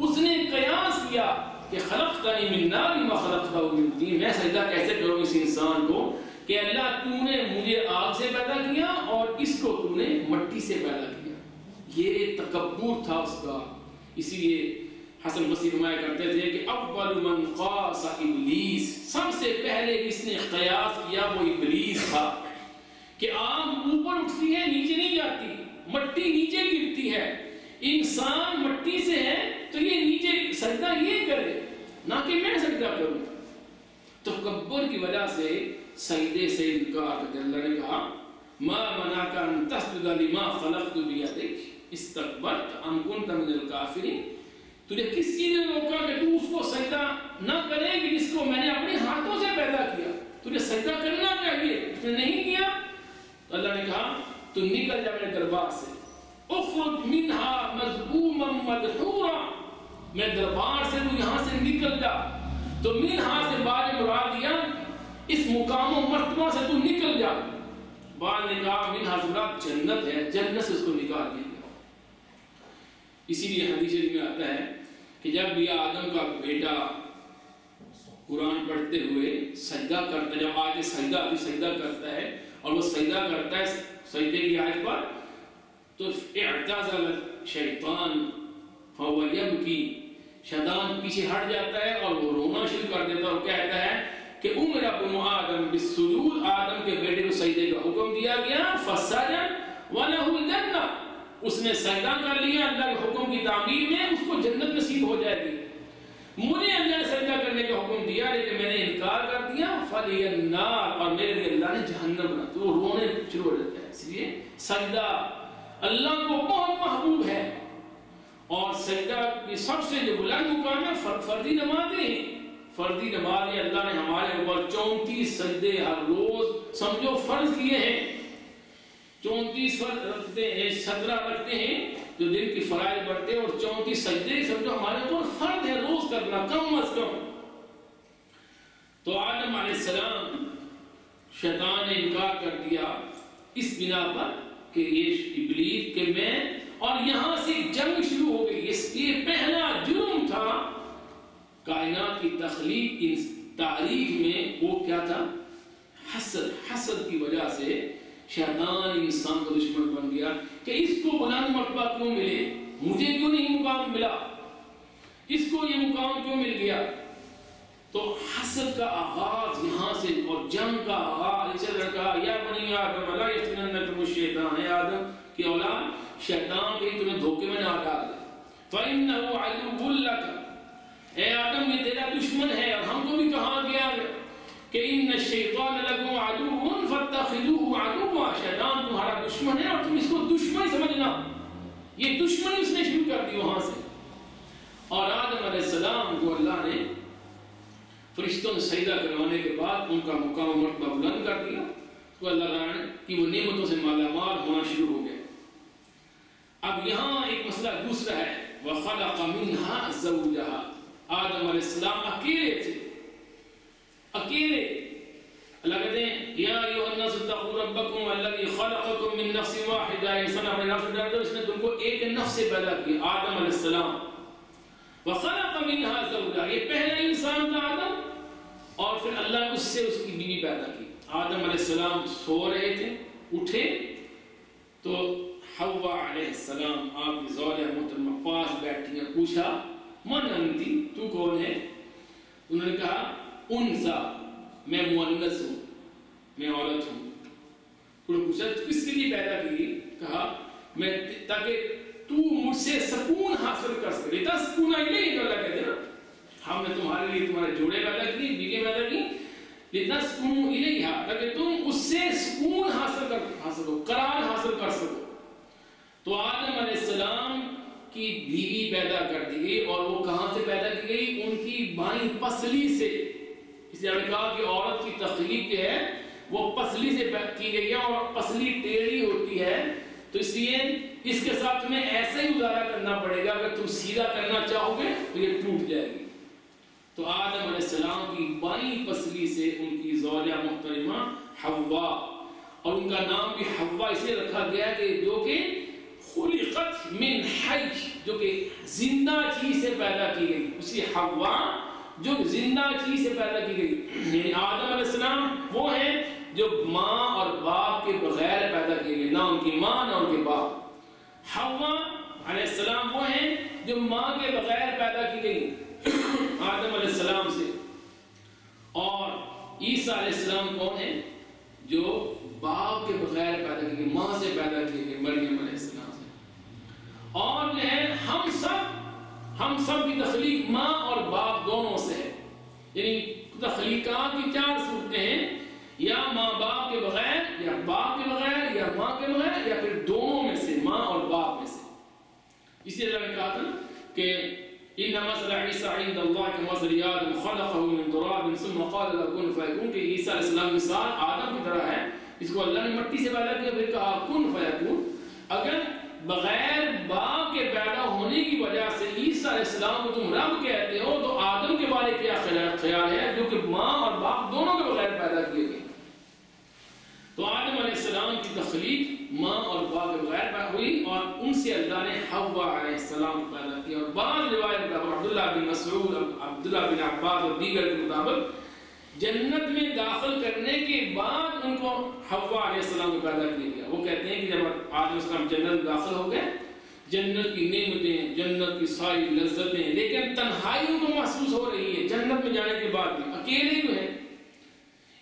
اس نے قیاس کیا کہ خلقتنی من نار و خلقتہ من طین، میں سجدہ کیسے کروں اس انسان کو کہ اللہ تو نے مجھے آگ سے پیدا کیا اور اس کو تو نے مٹی سے پیدا کیا۔ یہ تکبر تھا اس کا۔ اسی لیے حسن بصری فرمایا کرتے تھے کہ اول من قاس ابلیس، سب سے پہلے اس نے قیاس کیا وہ ابلیس تھا کہ آگ اوپر اٹھتی ہے نیچے نہیں جاتی، مٹی نیچے گرتی ہے، انسان مٹی سے ہے تو یہ نیچے سجدہ یہ کرے نہ کہ میں سجدہ کروں۔ تو تکبر کی وجہ سے سجدے سے انکار کر دیا۔ اللہ نے کہا ما منعک ان تسجد لما خلقت بیدک استکبرت ام کنت من الکافرین، تجھے کس چیز نے روکا کہ تو اس کو سجدہ نہ کرے کہ جس کو میں نے اپنے ہاتھوں سے پیدا کیا، تجھے سجدہ کرنا چاہیے، اس نے نہیں کیا۔ تو اللہ نے کہا تو نکل جا میرے دربار سے، اخرج منہا مذموما مدحورا، میرے دربار سے تو یہاں سے نکل جا۔ تو منہا سے بعد مراد دیا اس مقام و مرتبہ سے تو نکل جا۔ بعد نے کہا منہا سے مراد جنت ہے، جنت سے اس کو نکال دیا گیا۔ اسی لیے حدیث میں آتا ہے کہ جب یہ آدم کا بیٹا قرآن پڑھتے ہوئے سجدہ کرتا ہے، جب آج سجدہ کرتا ہے اور وہ سجدہ کرتا ہے سجدے کی آیت پر، تو اعتزل شیطان فهو یبکی، شیطان پیچھے ہٹ جاتا ہے اور وہ رونا شروع کر دیتا ہے اور کہتا ہے کہ امر ابن آدم بالسجود، آدم کے بیٹے کو سجدے کا حکم دیا گیا، فسجد وله الجنہ، اس نے سجدہ کر لیا اللہ کے حکم کی تعمیل میں، اس کو جنت نصیب ہو جائے گی۔ مجھے اللہ نے سجدہ کرنے کا حکم دیا لیکن میں نے انکار کر دیا، فلی النار، اور میرے لیے اللہ نے جہنم بنا، تو وہ رونے شروع ہو جاتا ہے۔ اس لیے سجدہ اللہ کو بہت محبوب ہے، اور سجدہ کی سب سے جو بلند مقام ہے فردی نمازیں ہیں۔ فردی نمازیں اللہ نے ہمارے اوپر 34 سجدے ہر روز سمجھو فرض کیے ہیں، 34 فرض رکھتے ہیں، 17 رکھتے ہیں جو دن کی فرائض پڑھتے ہیں، اور 34 سجدے سمجھو ہمارے اوپر فرض ہے روز کرنا کم از کم۔ تو آدم علیہ السلام شیطان نے انکار کر دیا اس بنا پر کہ یہ ابلیس کہ میں، اور یہاں سے جنگ شروع ہو گئی۔ یہ پہلا جرم تھا کائنات کی تخلیق کی تاریخ میں، وہ کیا تھا؟ حسد کی وجہ سے شیطان انسان کا دشمن بن گیا کہ اس کو بلند مرتبہ کیوں ملے، مجھے کیوں نہیں مقام ملا، اس کو یہ مقام کیوں مل گیا۔ تو حسد کا آغاز یہاں سے، اور جنگ کا آغاز اسے لڑکا یا بنی آدم لا یفتننکم الشیطان، اے آدم کی اولاد شیطان کہیں تمہیں دھوکے میں نہ ڈال دے، فإنہ عدو لک، اے آدم یہ تیرا دشمن ہے۔ اور ہم کو بھی کہا گیا کہ ان الشیطان لکم عدو فاتخذوہ عدوا، شیطان تمہارا دشمن ہے اور تم اس کو دشمن سمجھنا۔ یہ دشمنی اس نے شروع کر دی وہاں سے۔ اور آدم علیہ السلام کو اللہ نے فرشتوں نے سجدہ کروانے کے بعد ان کا مقام و مرتبہ بلند کر دیا، تو اللہ تعالیٰ کی وہ نعمتوں سے مالا مال ہونا شروع ہو گئے۔ اب یہاں ایک مسئلہ دوسرا ہے، وَخَلَقَ مِنْهَا زَوْجَهَا، آدم علیہ السلام اکیلے تھے، اکیلے۔ اللہ کہتے ہیں یا ایھا الناس اتقوا ربکم الذی خلقکم من نفس واحدہ، انسان اپنے نفس سے ڈر دو، اس نے تم کو ایک نفس سے پیدا کیا، آدم علیہ السلام۔ وخلق منها زوجها، یہ پہلا انسان تھا آدم، اور پھر اللہ نے اس سے اس کی بیوی پیدا کی۔ آدم علیہ السلام سو رہے تھے، اٹھے تو حوا علیہ السلام آپ کی زوجہ محترمہ پاس بیٹھی ہیں، پوچھا من انتی، تو کون ہے؟ انہوں نے کہا انثى، میں مؤنث ہوں، میں عورت ہوں۔ انہوں نے پوچھا کس کے لیے پیدا کی؟ کہا میں تاکہ تو مجھ سے سکون حاصل کر سکے، لتسکن الیہ، تو اللہ کہتے ہیں نا ہم نے تمہارے لیے تمہارے جوڑے پیدا کی، بیوی پیدا کی، لتسکن الیہ، تاکہ تم اس سے سکون حاصل کرو، قرار حاصل کر سکو۔ تو آدم علیہ السلام کی بیوی پیدا کر دی گئی، اور وہ کہاں سے پیدا کی گئی؟ ان کی بائیں پسلی سے۔ اس لیے ہم نے کہا کہ عورت کی تخلیق ہے وہ پسلی سے کی گئی ہے، اور پسلی ٹیڑھی ہوتی ہے، تو اس لیے اس کے ساتھ تمہیں ایسا ہی گزارا کرنا پڑے گا، اگر تم سیدھا کرنا چاہو گے تو یہ ٹوٹ جائے گی۔ تو آدم علیہ السلام کی بائیں پسلی سے ان کی زوجہ محترمہ حوا، اور ان کا نام بھی حوا اسے رکھا گیا کہ جو کہ خلقت من حی جو کہ زندہ چیز سے پیدا کی گئی، اسی حوا جو زندہ چیز سے پیدا کی گئی، یعنی آدم علیہ السلام وہ ہیں جو ماں اور باپ کے بغیر پیدا کیے گئے، نہ ان کی ماں نہ ان کے باپ۔ حوا علیہ السلام وہ ہیں جو ماں کے بغیر پیدا کی گئی آدم علیہ السلام سے، اور عیسیٰ علیہ السلام کون ہیں جو باپ کے بغیر پیدا کی گئی، ماں سے پیدا کیے گئے مریم علیہ السلام سے۔ اور جو ہے ہم سب کی تخلیق ماں اور باپ دونوں سے ہے، یعنی تخلیقات کی چار صورتیں ہیں، یا ماں باپ کے بغیر، یا باپ کے بغیر، یا ماں کے بغیر، یا پھر دونوں میں سے، ماں اور باپ میں سے۔ اسی اللہ نے کہا تھا کہ ان مثل عیسی عند اللہ کمثل آدم خلقه من تراب ثم قال له كن فيكون، کہ عیسیٰ علیہ السلام مثال آدم کی طرح ہے، اس کو اللہ نے مٹی سے پیدا کیا پھر کہا کن فیکون۔ اگر بغیر باپ کے پیدا ہونے کی وجہ سے عیسیٰ علیہ السلام کو تم رب کہتے ہو تو آدم کے بارے کیا خیال ہے جو کہ ماں اور باپ دونوں کے بغیر پیدا کیے گئے؟ تو آدم علیہ السلام کی تخلیق ماں اور باپ کے بغیر پیدا ہوئی، اور ان سے اللہ نے حوا علیہ السلام کو پیدا کیا۔ اور بعض روایت عبداللہ بن مسعود، عبداللہ بن عباس اور دیگر کے مطابق جنت میں داخل کرنے کے بعد ان کو حوا علیہ السلام کو پیدا کیا گیا۔ وہ کہتے ہیں کہ جب آدم علیہ السلام جنت میں داخل ہو گئے، جنت کی نعمتیں، جنت کی ساری لذتیں، لیکن تنہائی ان کو محسوس ہو رہی ہے جنت میں جانے کے بعد بھی، اکیلے جو ہے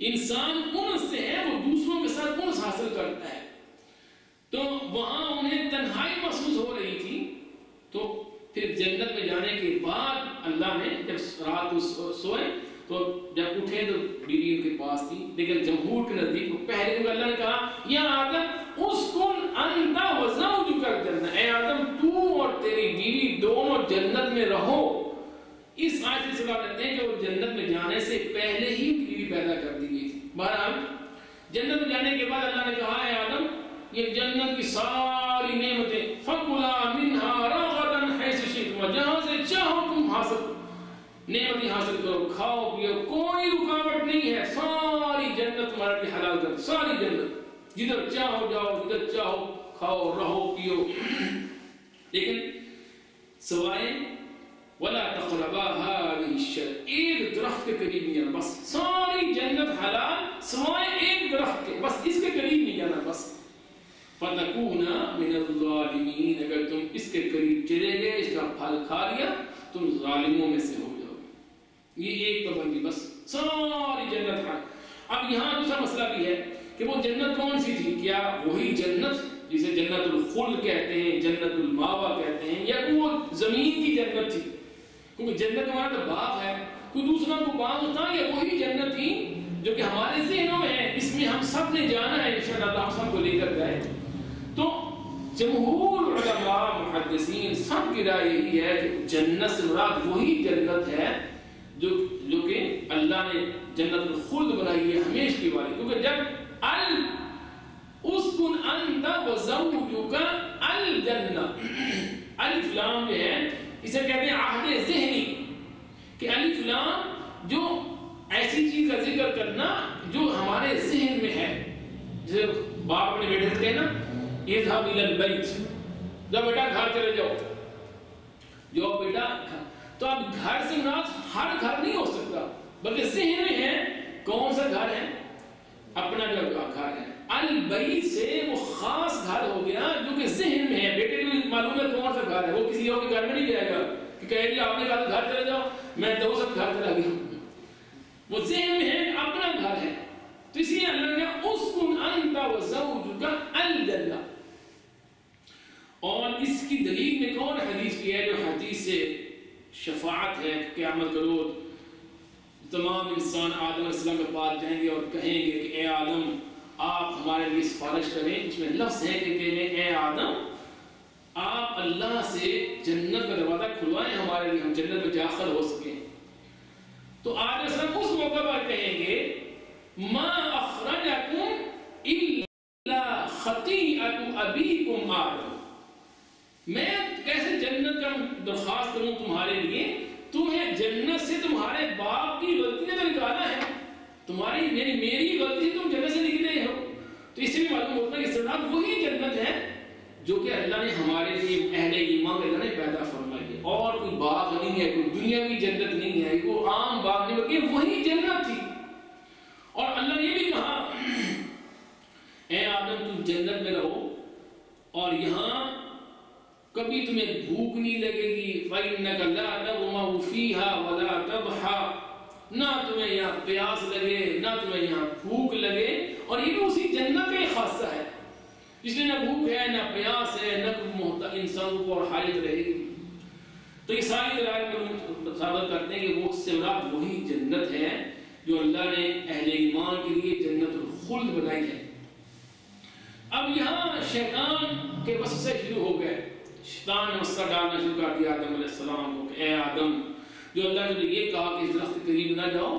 انسان انس سے ہے، وہ دوسروں کے ساتھ انس حاصل کرتا ہے، تو وہاں انہیں تنہائی محسوس ہو رہی تھی۔ تو پھر جنت میں جانے کے بعد اللہ نے جب رات سوئے تو جب اٹھے تو بیوی ان کے پاس تھی، لیکن جمہور کے نزدیک پہلے اللہ نے کہا یا آدم اسکن انت وزوجک الجنہ، اے آدم تو اور تیری بیوی دونوں جنت میں رہو۔ اس آیت سے بات کرتے ہیں کہ وہ جنت میں جانے سے پہلے ہی بیوی پیدا کر دی گئی تھی۔ بہرحال جنت میں جانے کے بعد اللہ نے کہا اے آدم یہ جنت کی ساری نعمتیں فَكُلَا مِنْهَا رَغَدًا حَيْثُ شِئْتُمْ، جہاں سے چاہو تم حاصل نعمتیں حاصل کرو، کھاؤ پیو، کوئی رکاوٹ نہیں ہے، ساری جنت تمہارے لیے حلال کر، ساری جنت جدھر چاہو جاؤ، جدھر چاہو کھاؤ رہو پیو، لیکن سوائے وَلَا تَقْرَبَا هَٰذِهِ الشَّجَرَةَ، ایک درخت کے قریب نہیں جانا، بس ساری جنت حلال سوائے ایک درخت کے، بس اس کے قریب نہیں جانا بس۔ فَتَكُونَ مِنَ الظَّالِمِينَ، اگر تم اس کے قریب چلے گئے، اس کا پھل کھا لیا، تم ظالموں میں سے ہو جاؤ گے۔ یہ ایک پابندی، بس ساری جنت کھا۔ اب یہاں دوسرا مسئلہ بھی ہے کہ وہ جنت کون سی تھی؟ کیا وہی جنت جسے جنت الخلد کہتے ہیں، جنت الماوا کہتے ہیں، یا وہ زمین کی جنت تھی؟ کیونکہ جنت ہمارا تو باغ ہے، کوئی دوسرا کو باغ ہوتا، یا وہی جنت تھی جو کہ ہمارے ذہنوں میں ہے، اس میں ہم سب نے جانا ہے انشاءاللہ، ہم سب کو لے کر گئے۔ تو جمہور علماء محدثین سب کی رائے یہی ہے کہ جنت سے مراد وہی جنت ہے جو کہ اللہ نے جنت الخلد بنائی ہے ہمیشہ والی، کیونکہ جب اسکن انت وزوجک الجنہ، الف لام جو ہے اسے کہتے ہیں عہد ذہنی، کہ الف لام جو ایسی چیز کا ذکر کرنا جو ہمارے ذہن میں ہے، جیسے باپ اپنے بیٹے سے کہنا اذهب الى البيت، جب بیٹا گھر چلے جاؤ، جو بیٹا، تو اب گھر سے مراد ہر گھر نہیں ہو سکتا، بلکہ ذہن میں ہے کون سا گھر ہے، اپنا جو گھر ہے۔ البیت سے وہ خاص گھر ہو گیا جو کہ ذہن میں ہے، بیٹے کو معلوم ہے کون سا گھر ہے، وہ کسی اور کے گھر میں نہیں جائے گا کہ کہے گی آپ نے کہا گھر چلے جاؤ، میں دو سب گھر چلا گیا، وہ ذہن میں ہے اپنا گھر ہے۔ تو اسی لیے اللہ نے کہا اسکن انت وزوجک الجنہ۔ اور اس کی دلیل میں کون حدیث کی ہے؟ جو حدیث سے شفاعت ہے، قیامت کا روز تمام انسان آدم علیہ السلام کے پاس جائیں گے اور کہیں گے کہ اے آدم آپ ہمارے لیے سفارش کریں، اس میں لفظ ہے کہ اے آدم آپ اللہ سے جنت کا دروازہ کھلوائیں ہمارے لیے، ہم جنت میں داخل ہو سکیں۔ تو آدم علیہ السلام اس موقع پر کہیں گے ما اخرجکم الا خطیئۃ ابیکم آدم، میں کیسے جنت کا درخواست کروں تمہارے لیے، تمہیں جنت سے تمہارے باپ کی غلطی نے تو نکالا ہے، تمہاری میری غلطی سے تم جنت سے نکلے ہو۔ تو اس سے بھی معلوم ہوتا ہے کہ سراب وہی جنت ہے جو کہ اللہ نے ہمارے لیے اہل ایمان کے لیے پیدا فرمائی ہے. اور کوئی باغ نہیں ہے, کوئی دنیاوی جنت نہیں ہے, کوئی عام باغ نہیں, بلکہ وہی جنت تھی. اور اللہ نے یہ بھی کہا اے آدم تم جنت میں رہو اور یہاں کبھی تمہیں بھوک نہیں لگے گی. فَإِنَّكَ لَا تَظْمَأُ فِيهَا وَلَا تَضْحَىٰ, نہ تمہیں یہاں پیاس لگے نہ تمہیں یہاں بھوک لگے. اور یہ بھی اسی جنت کا خاصہ ہے جس میں نہ بھوک ہے نہ پیاس ہے نہ انسان کو اور حاجت رہے گی. تو یہ ساری دلائل میں ثابت کرتے ہیں کہ وہ سے مراد وہی جنت ہے جو اللہ نے اہل ایمان کے لیے جنت الخلد بنائی ہے. اب یہاں شیطان کے وسوسے شروع ہو گئے. شیطان نے وسوسہ ڈالنا شروع کر دیا آدم علیہ السلام کو کہ اے آدم, جو اللہ نے یہ کہا کہ اس درخت کے قریب نہ جاؤ,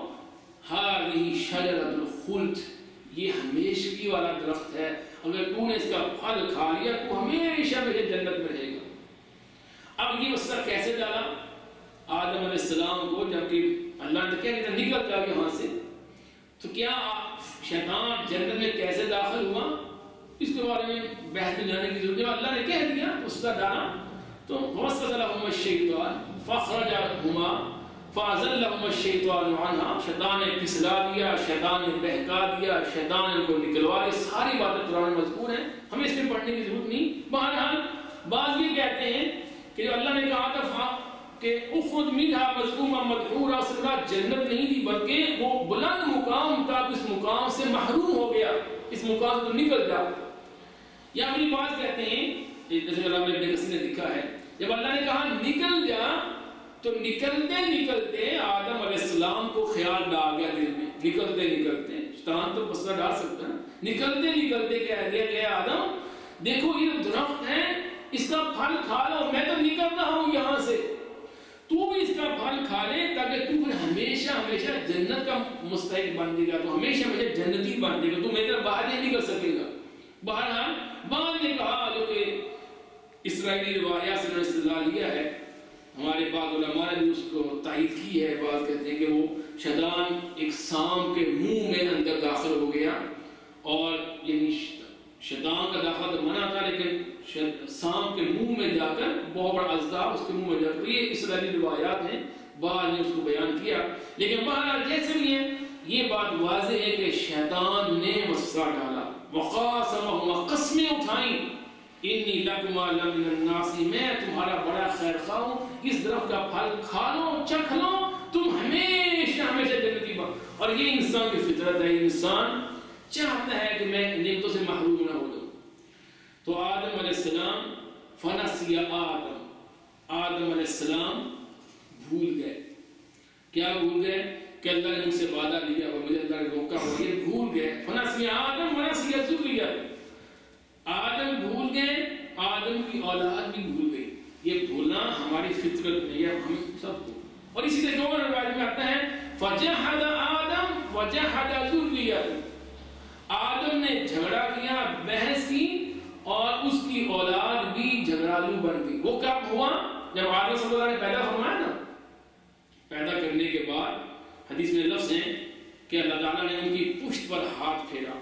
ہذہ شجرۃ الخلد, یہ ہمیشگی والا درخت ہے, اگر تو نے اس کا پھل کھا لیا تو ہمیشہ میرے جنت میں رہے گا. اب یہ وسوسہ کیسے ڈالا آدم علیہ السلام کو, جبکہ اللہ نے کیا کہا نکل جاؤ یہاں سے. تو کیا شیطان جنت میں کیسے داخل ہوا اس کے بارے میں بحث میں جانے کی ضرورت ہے. اللہ نے کہہ دیا وسوسہ ڈالا تو وسوس لهما الشیطان فاخرجهما فازلهما الشیطان عنها, شیطان نے پھسلا دیا, شیطان نے بہکا دیا, شیطان نے ان کو نکلوا دیا. ساری باتیں قرآن میں مذکور ہیں, ہمیں اس میں پڑھنے کی ضرورت نہیں. بہرحال بعض یہ کہتے ہیں کہ جو اللہ نے کہا تھا کہ اخرج منها مذموما مدحورا, اس کا جنت نہیں تھی بلکہ وہ بلند مقام تھا, اس مقام سے محروم ہو گیا, اس مقام سے نکل جا. یا اپنی بات کہتے ہیں جیسے اللہ نے ابن کثیر نے لکھا ہے, جب اللہ نے کہا نکل جا تو نکلتے نکلتے آدم علیہ السلام کو خیال ڈال گیا دل میں. نکلتے نکلتے شیطان تو وسوسہ ڈال سکتا ہے, نکلتے نکلتے کہہ دیا کہ آدم دیکھو یہ درخت ہے, اس کا پھل کھا لو, میں تو نکل رہا ہوں یہاں سے, تو بھی اس کا پھل کھا لے تاکہ تو پھر ہمیشہ ہمیشہ جنت کا مستحق بن جائے گا, تو ہمیشہ ہمیشہ جنتی بن جائے گا, تو میرے باہر نہیں نکل سکے گا. بہرحال بعد نے کہا جو کہ اسرائیلی روایات سے استدلال لیا ہے, ہمارے بعض علماء نے بھی اس کو تائید کی ہے. بعض کہتے ہیں کہ وہ شیطان ایک سانپ کے منہ میں اندر داخل ہو گیا, اور یعنی شیطان کا داخلہ تو منع تھا لیکن سانپ کے منہ میں جا کر بہت بڑا عذاب اس کے منہ میں جا کر, یہ اسرائیلی روایات ہیں, بعض نے اس کو بیان کیا. لیکن بہرحال جیسے بھی ہے یہ بات واضح ہے کہ شیطان نے وسوسہ ڈالا, وقاسمہما, قسمیں اٹھائیں, انی لکما لمن الناصحین, میں تمہارا بڑا خیر خواہ ہوں, اس درخت کا پھل کھا لو چکھ لو, تم ہمیشہ ہمیشہ جنتی بن. اور یہ انسان کی فطرت ہے, انسان چاہتا ہے کہ میں نعمتوں سے محروم نہ ہو جاؤں. تو آدم علیہ السلام فنسی آدم علیہ السلام بھول گئے. کیا بھول گئے کہ اللہ نے مجھ سے وعدہ لیا اور مجھے اللہ نے روکا, اور یہ بھول گئے. فنسی آدم ونسی ذریہ, آدم بھول گئے, آدم کی اولاد بھی بھول گئی. یہ بھولنا ہماری فطرت میں ہے, ہم سب کو. اور اسی طرح اور روایت میں آتا ہے فجحد آدم وجحد ذریہ, آدم نے جھگڑا کیا, بحث کی, اور اس کی اولاد بھی جھگڑالو بن گئی. وہ کب ہوا جب آدم صلی اللہ نے پیدا فرمایا نا, پیدا کرنے کے بعد حدیث میں لفظ ہیں کہ اللہ تعالیٰ نے ان کی پشت پر ہاتھ پھیرا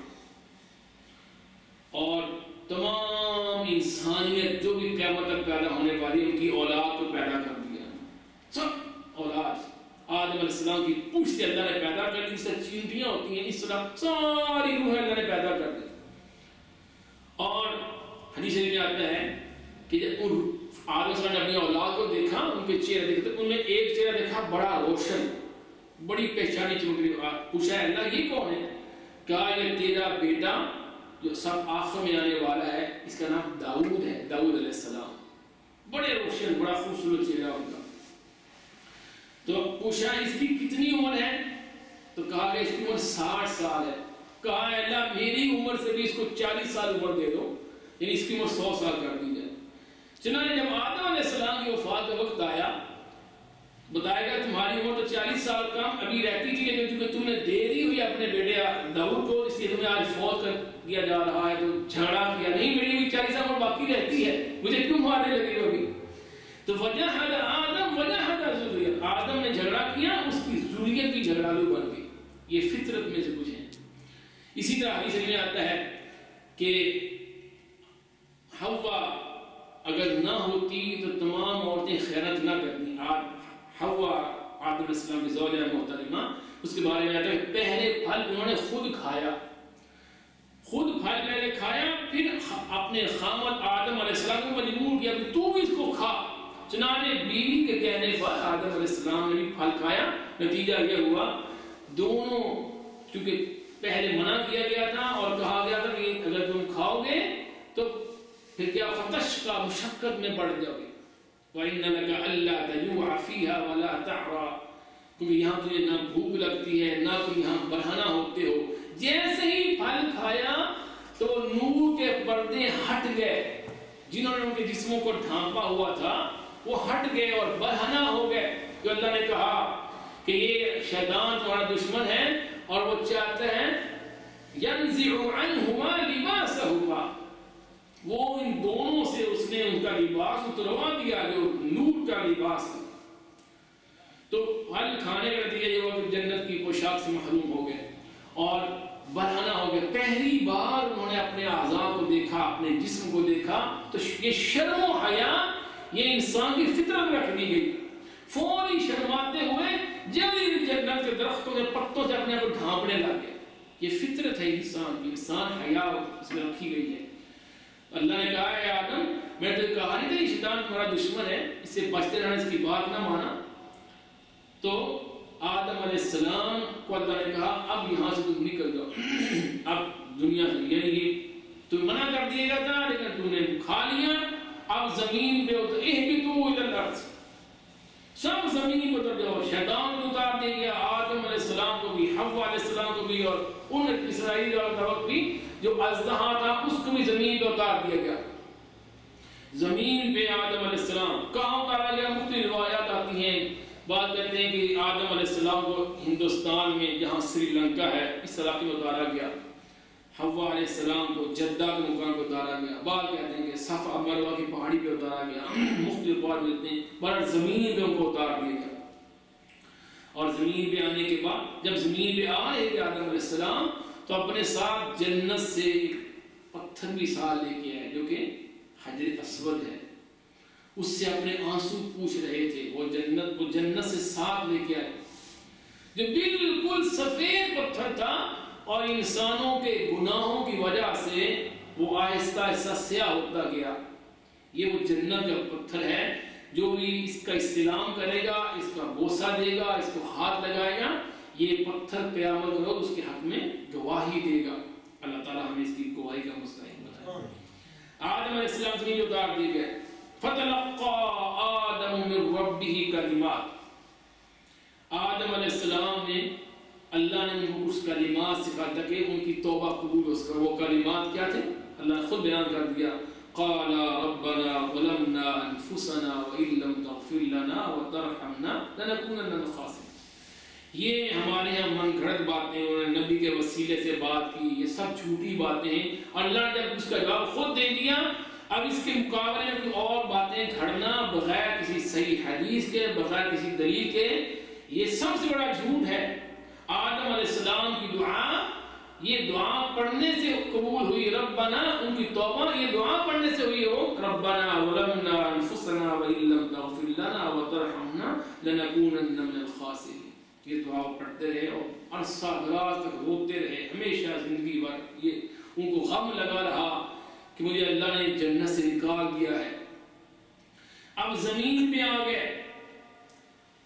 اور تمام انسانیت جو بھی قیامت تک پیدا ہونے والی ان کی اولاد کو پیدا کر دیا. سب اولاد آدم علیہ السلام کی پشت سے اللہ نے پیدا کر دی, جس سے چینٹیاں ہوتی ہیں اس طرح ساری روحیں اللہ نے پیدا کر دی. اور حدیث میں آتا ہے کہ جب آدم علیہ السلام نے اپنی اولاد کو دیکھا, ان کے چہرے دیکھے, تو ان میں ایک چہرہ دیکھا بڑا روشن, بڑی پہچانی چمک رہی. پوچھا اللہ یہ کون ہے؟ کہا یہ تیرا بیٹا جو سب آخر میں آنے والا ہے, اس کا نام داؤد ہے, داؤد علیہ السلام. بڑے روشن, بڑا خوبصورت چہرہ ان کا. تو پوچھا اس کی کتنی عمر ہے؟ تو کہا کہ اس کی عمر 60 سال ہے. کہا اللہ میری عمر سے بھی اس کو 40 سال عمر دے دو, یعنی اس کی عمر 100 سال کر دی جائے. چنانچہ جب آدم علیہ السلام کی وفات کا وقت آیا, بتایا گیا تمہاری عمر تو 40 سال کم ابھی رہتی تھی, لیکن کیونکہ تم نے دیری ہوئی اپنے بیٹے داؤد کو, اس لیے تمہیں آج فوت کر دیا جا رہا ہے. تو جھگڑا کیا, نہیں میری بھی 40 سال عمر باقی رہتی ہے, مجھے کیوں مارنے لگی ہوگی. تو وجحد آدم وجحد ذریہ, آدم نے جھگڑا کیا, اس کی ذریت بھی جھگڑالو بن گئی. یہ فطرت میں سے کچھ ہے. اسی طرح حدیث میں آتا ہے کہ حوا اگر نہ ہوتی تو تمام عورتیں خیانت نہ کرتی. حوا آدم علیہ السلام کی زوجہ محترمہ، اس کے بارے میں آتا ہے پہلے پھل انہوں نے خود کھایا، خود پھل میں نے کھایا، پھر اپنے خامد آدم علیہ السلام کو مجبور کیا کہ تو بھی اس کو کھا. چنانچہ بیوی کے کہنے پر آدم علیہ السلام نے بھی پھل کھایا. نتیجہ یہ ہوا دونوں، کیونکہ پہلے منع کیا گیا تھا اور کہا گیا تھا کہ اگر تم کھاؤ گے تو پھر کیا فتش کا مشقت میں بڑھ جاؤ گے. وَإِنَّ لَكَ أَلَّا تَجُوعَ فِيهَا وَلَا تَعْرَى، کیونکہ یہاں تجھے نہ بھوک لگتی ہے نہ تم یہاں برہنہ ہوتے ہو. جیسے ہی پھل کھایا تو نور کے پردے ہٹ گئے، جنہوں نے ان کے جسموں کو ڈھانپا ہوا تھا وہ ہٹ گئے اور برہنہ ہو گئے. تو اللہ نے کہا کہ یہ شیطان تمہارا دشمن ہے اور وہ چاہتا ہے يَنزِعُ عَنْهُمَا لِبَاسَهُمَا، وہ ان دونوں سے اس نے ان کا لباس اتروا دیا جو نور کا لباس تھا. تو پھل کھانے کا نتیجہ یہ ہوا کہ جنت کی پوشاک سے محروم ہو گئے اور برہنہ ہو گئے. پہلی بار انہوں نے اپنے اعضاء کو دیکھا، اپنے جسم کو دیکھا تو یہ شرم و حیا یہ انسان کی فطرت میں رکھ دی گئی. فوری شرماتے ہوئے جلدی جنت کے درختوں کے پتوں سے اپنے آپ کو ڈھانپنے لگ گئے. یہ فطرت ہے انسان کی، انسان حیا اس میں رکھی گئی ہے. اللہ نے کہا ہے آدم میں تو کہا نہیں تھا یہ شیطان تمہارا دشمن ہے، اس سے بچتے رہنا، اس کی بات نہ مانا. تو آدم علیہ السلام کو اللہ نے کہا اب یہاں سے تم نکل جاؤ، اب دنیا سے، یعنی تم منع کر دیا گیا تھا لیکن تم نے کھا لیا، اب زمین پہ اہبطوا الی الارض، سب زمین پر اتر جاؤ. شیطان کو اتار دیا گیا، آدم علیہ السلام کو بھی، حوا علیہ السلام کو بھی، اور ان اسرائیلی اور بھی جو اژدہا تھا اس کو بھی زمین پہ اتار دیا گیا. زمین پہ آدم علیہ السلام کہاں اتارا گیا؟ مختلف روایات آتی ہیں. بات کہتے ہیں کہ آدم علیہ السلام کو ہندوستان میں جہاں سری لنکا ہے اس علاقے میں اتارا گیا، حوا علیہ السلام کو جدہ کے مقام پہ اتارا گیا، بعض کہتے ہیں کہ صفا مروہ کی پہاڑی پہ اتارا گیا، مختلف بات ملتے ہیں، پر زمین پہ ان کو اتار دیا گیا. اور زمین پہ آنے کے بعد جب زمین پہ آئے کہ آدم علیہ السلام تو اپنے ساتھ جنت سے ایک پتھر بھی ساتھ لے کے آئے جو کہ حجر اسود ہے. اس سے اپنے آنسو پوچھ رہے تھے. وہ جنت سے ساتھ لے کے آئے جو بالکل سفید پتھر تھا اور انسانوں کے گناہوں کی وجہ سے وہ آہستہ آہستہ سیاہ ہوتا گیا. یہ وہ جنت کا پتھر ہے جو بھی اس کا استلام کرے گا، اس کا بوسہ دے گا، اس کو ہاتھ لگائے گا، یہ پتھر قیامت کے روز اس کے حق میں گواہی دے گا. اللہ تعالیٰ ہمیں اس کی گواہی کا مستحق بنائے. آدم علیہ السلام زمین اتار دیے گئے. فَتَلَقَّى آدَمُ مِن رَبِّهِ كَلِمَاتٍ، آدم علیہ السلام نے اللہ نے ان کو کچھ کلمات سکھا تاکہ ان کی توبہ قبول ہو سکے. وہ کلمات کیا تھے؟ اللہ نے خود بیان کر دیا. قال ربنا ظلمنا انفسنا وان لم تغفر لنا وترحمنا لنكونن من الخاسرين. یہ ہمارے یہاں من گھڑت باتیں انہوں نے نبی کے وسیلے سے بات کی، یہ سب جھوٹی باتیں ہیں. اللہ نے جب اس کا جواب خود دے دیا، اب اس کے مقابلے میں کوئی اور باتیں گھڑنا بغیر کسی صحیح حدیث کے، بغیر کسی دلیل کے، یہ سب سے بڑا جھوٹ ہے. آدم علیہ السلام کی دعا، یہ دعا پڑھنے سے قبول ہوئی. ربنا، ان کی توبہ یہ دعا پڑھنے سے ہوئی ہو. ربنا ظلمنا انفسنا وان لم تغفر لنا وترحمنا لنكونن من الخاسرین. یہ دعا پڑھتے رہے اور عرصہ دراز تک روتے رہے، ہمیشہ زندگی بھر یہ ان کو غم لگا رہا کہ مجھے اللہ نے جنت سے نکال دیا ہے. اب زمین پہ آ گئے.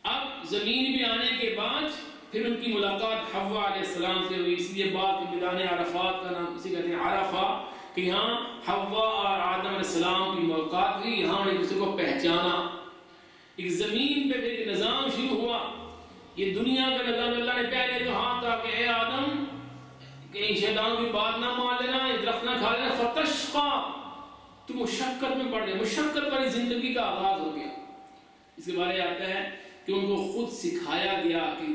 اب زمین پہ آنے کے بعد پھر ان کی ملاقات حوا علیہ السلام سے ہوئی. اس لیے بعد میں میدان عرفات کا نام اسے کہتے ہیں عرفہ، کہ یہاں حوا اور آدم علیہ السلام کی ملاقات ہوئی. یہاں انہوں نے دوسرے کو پہچانا. ایک زمین پہ ایک نظام شروع ہوا. یہ دنیا کا نظام اللہ نے پہلے کہا تھا کہ اے آدم کہیں شیطان کی بات نہ مان لینا، یہ درخت نہ کھا لینا. فتشقا، تو مشقت میں پڑ گئے. مشقت والی زندگی کا آغاز ہو گیا. اس کے بارے آتا ہے کہ ان کو خود سکھایا گیا کہ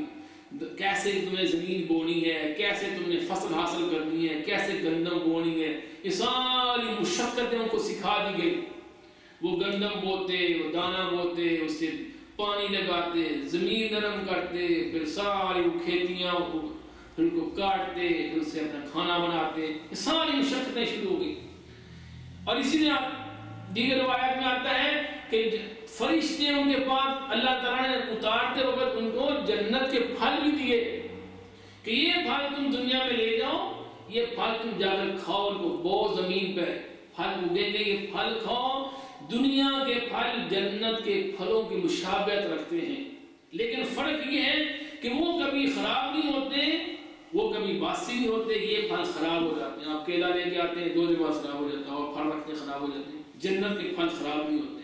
کیسے تمہیں زمین بونی ہے، کیسے تم نے فصل حاصل کرنی ہے، کیسے گندم بونی ہے. یہ ساری مشقتیں ان کو سکھا دی گئی. وہ گندم بوتے، وہ دانہ بوتے، اس سے پانی لگاتے، زمین نرم کرتے، پھر ساری وہ کھیتیاں پھر ان کو کاٹتے، پھر اس سے اپنا کھانا بناتے. یہ ساری مشقتیں شروع ہو گئی. اور اسی لیے دیگر روایات میں آتا ہے کہ فرشتے ان کے پاس اللہ تعالیٰ نے اتارتے وقت ان کو جنت کے پھل بھی دیے کہ یہ پھل تم دنیا میں لے جاؤ، یہ پھل تم جا کر کھاؤ، ان کو بو زمین پہ پھل اگیں گے، یہ پھل کھاؤ۔ دنیا کے پھل جنت کے پھلوں کی مشابہت رکھتے ہیں، لیکن فرق یہ ہے کہ وہ کبھی خراب نہیں ہوتے، وہ کبھی باسی نہیں ہوتے، یہ پھل خراب ہو جاتے ہیں۔ آپ کیلا لے کے آتے ہیں 2 دن بعد خراب ہو جاتا ہے، اور پھل رکھتے خراب ہو جاتے ہیں۔ جنت کے پھل خراب نہیں ہوتے۔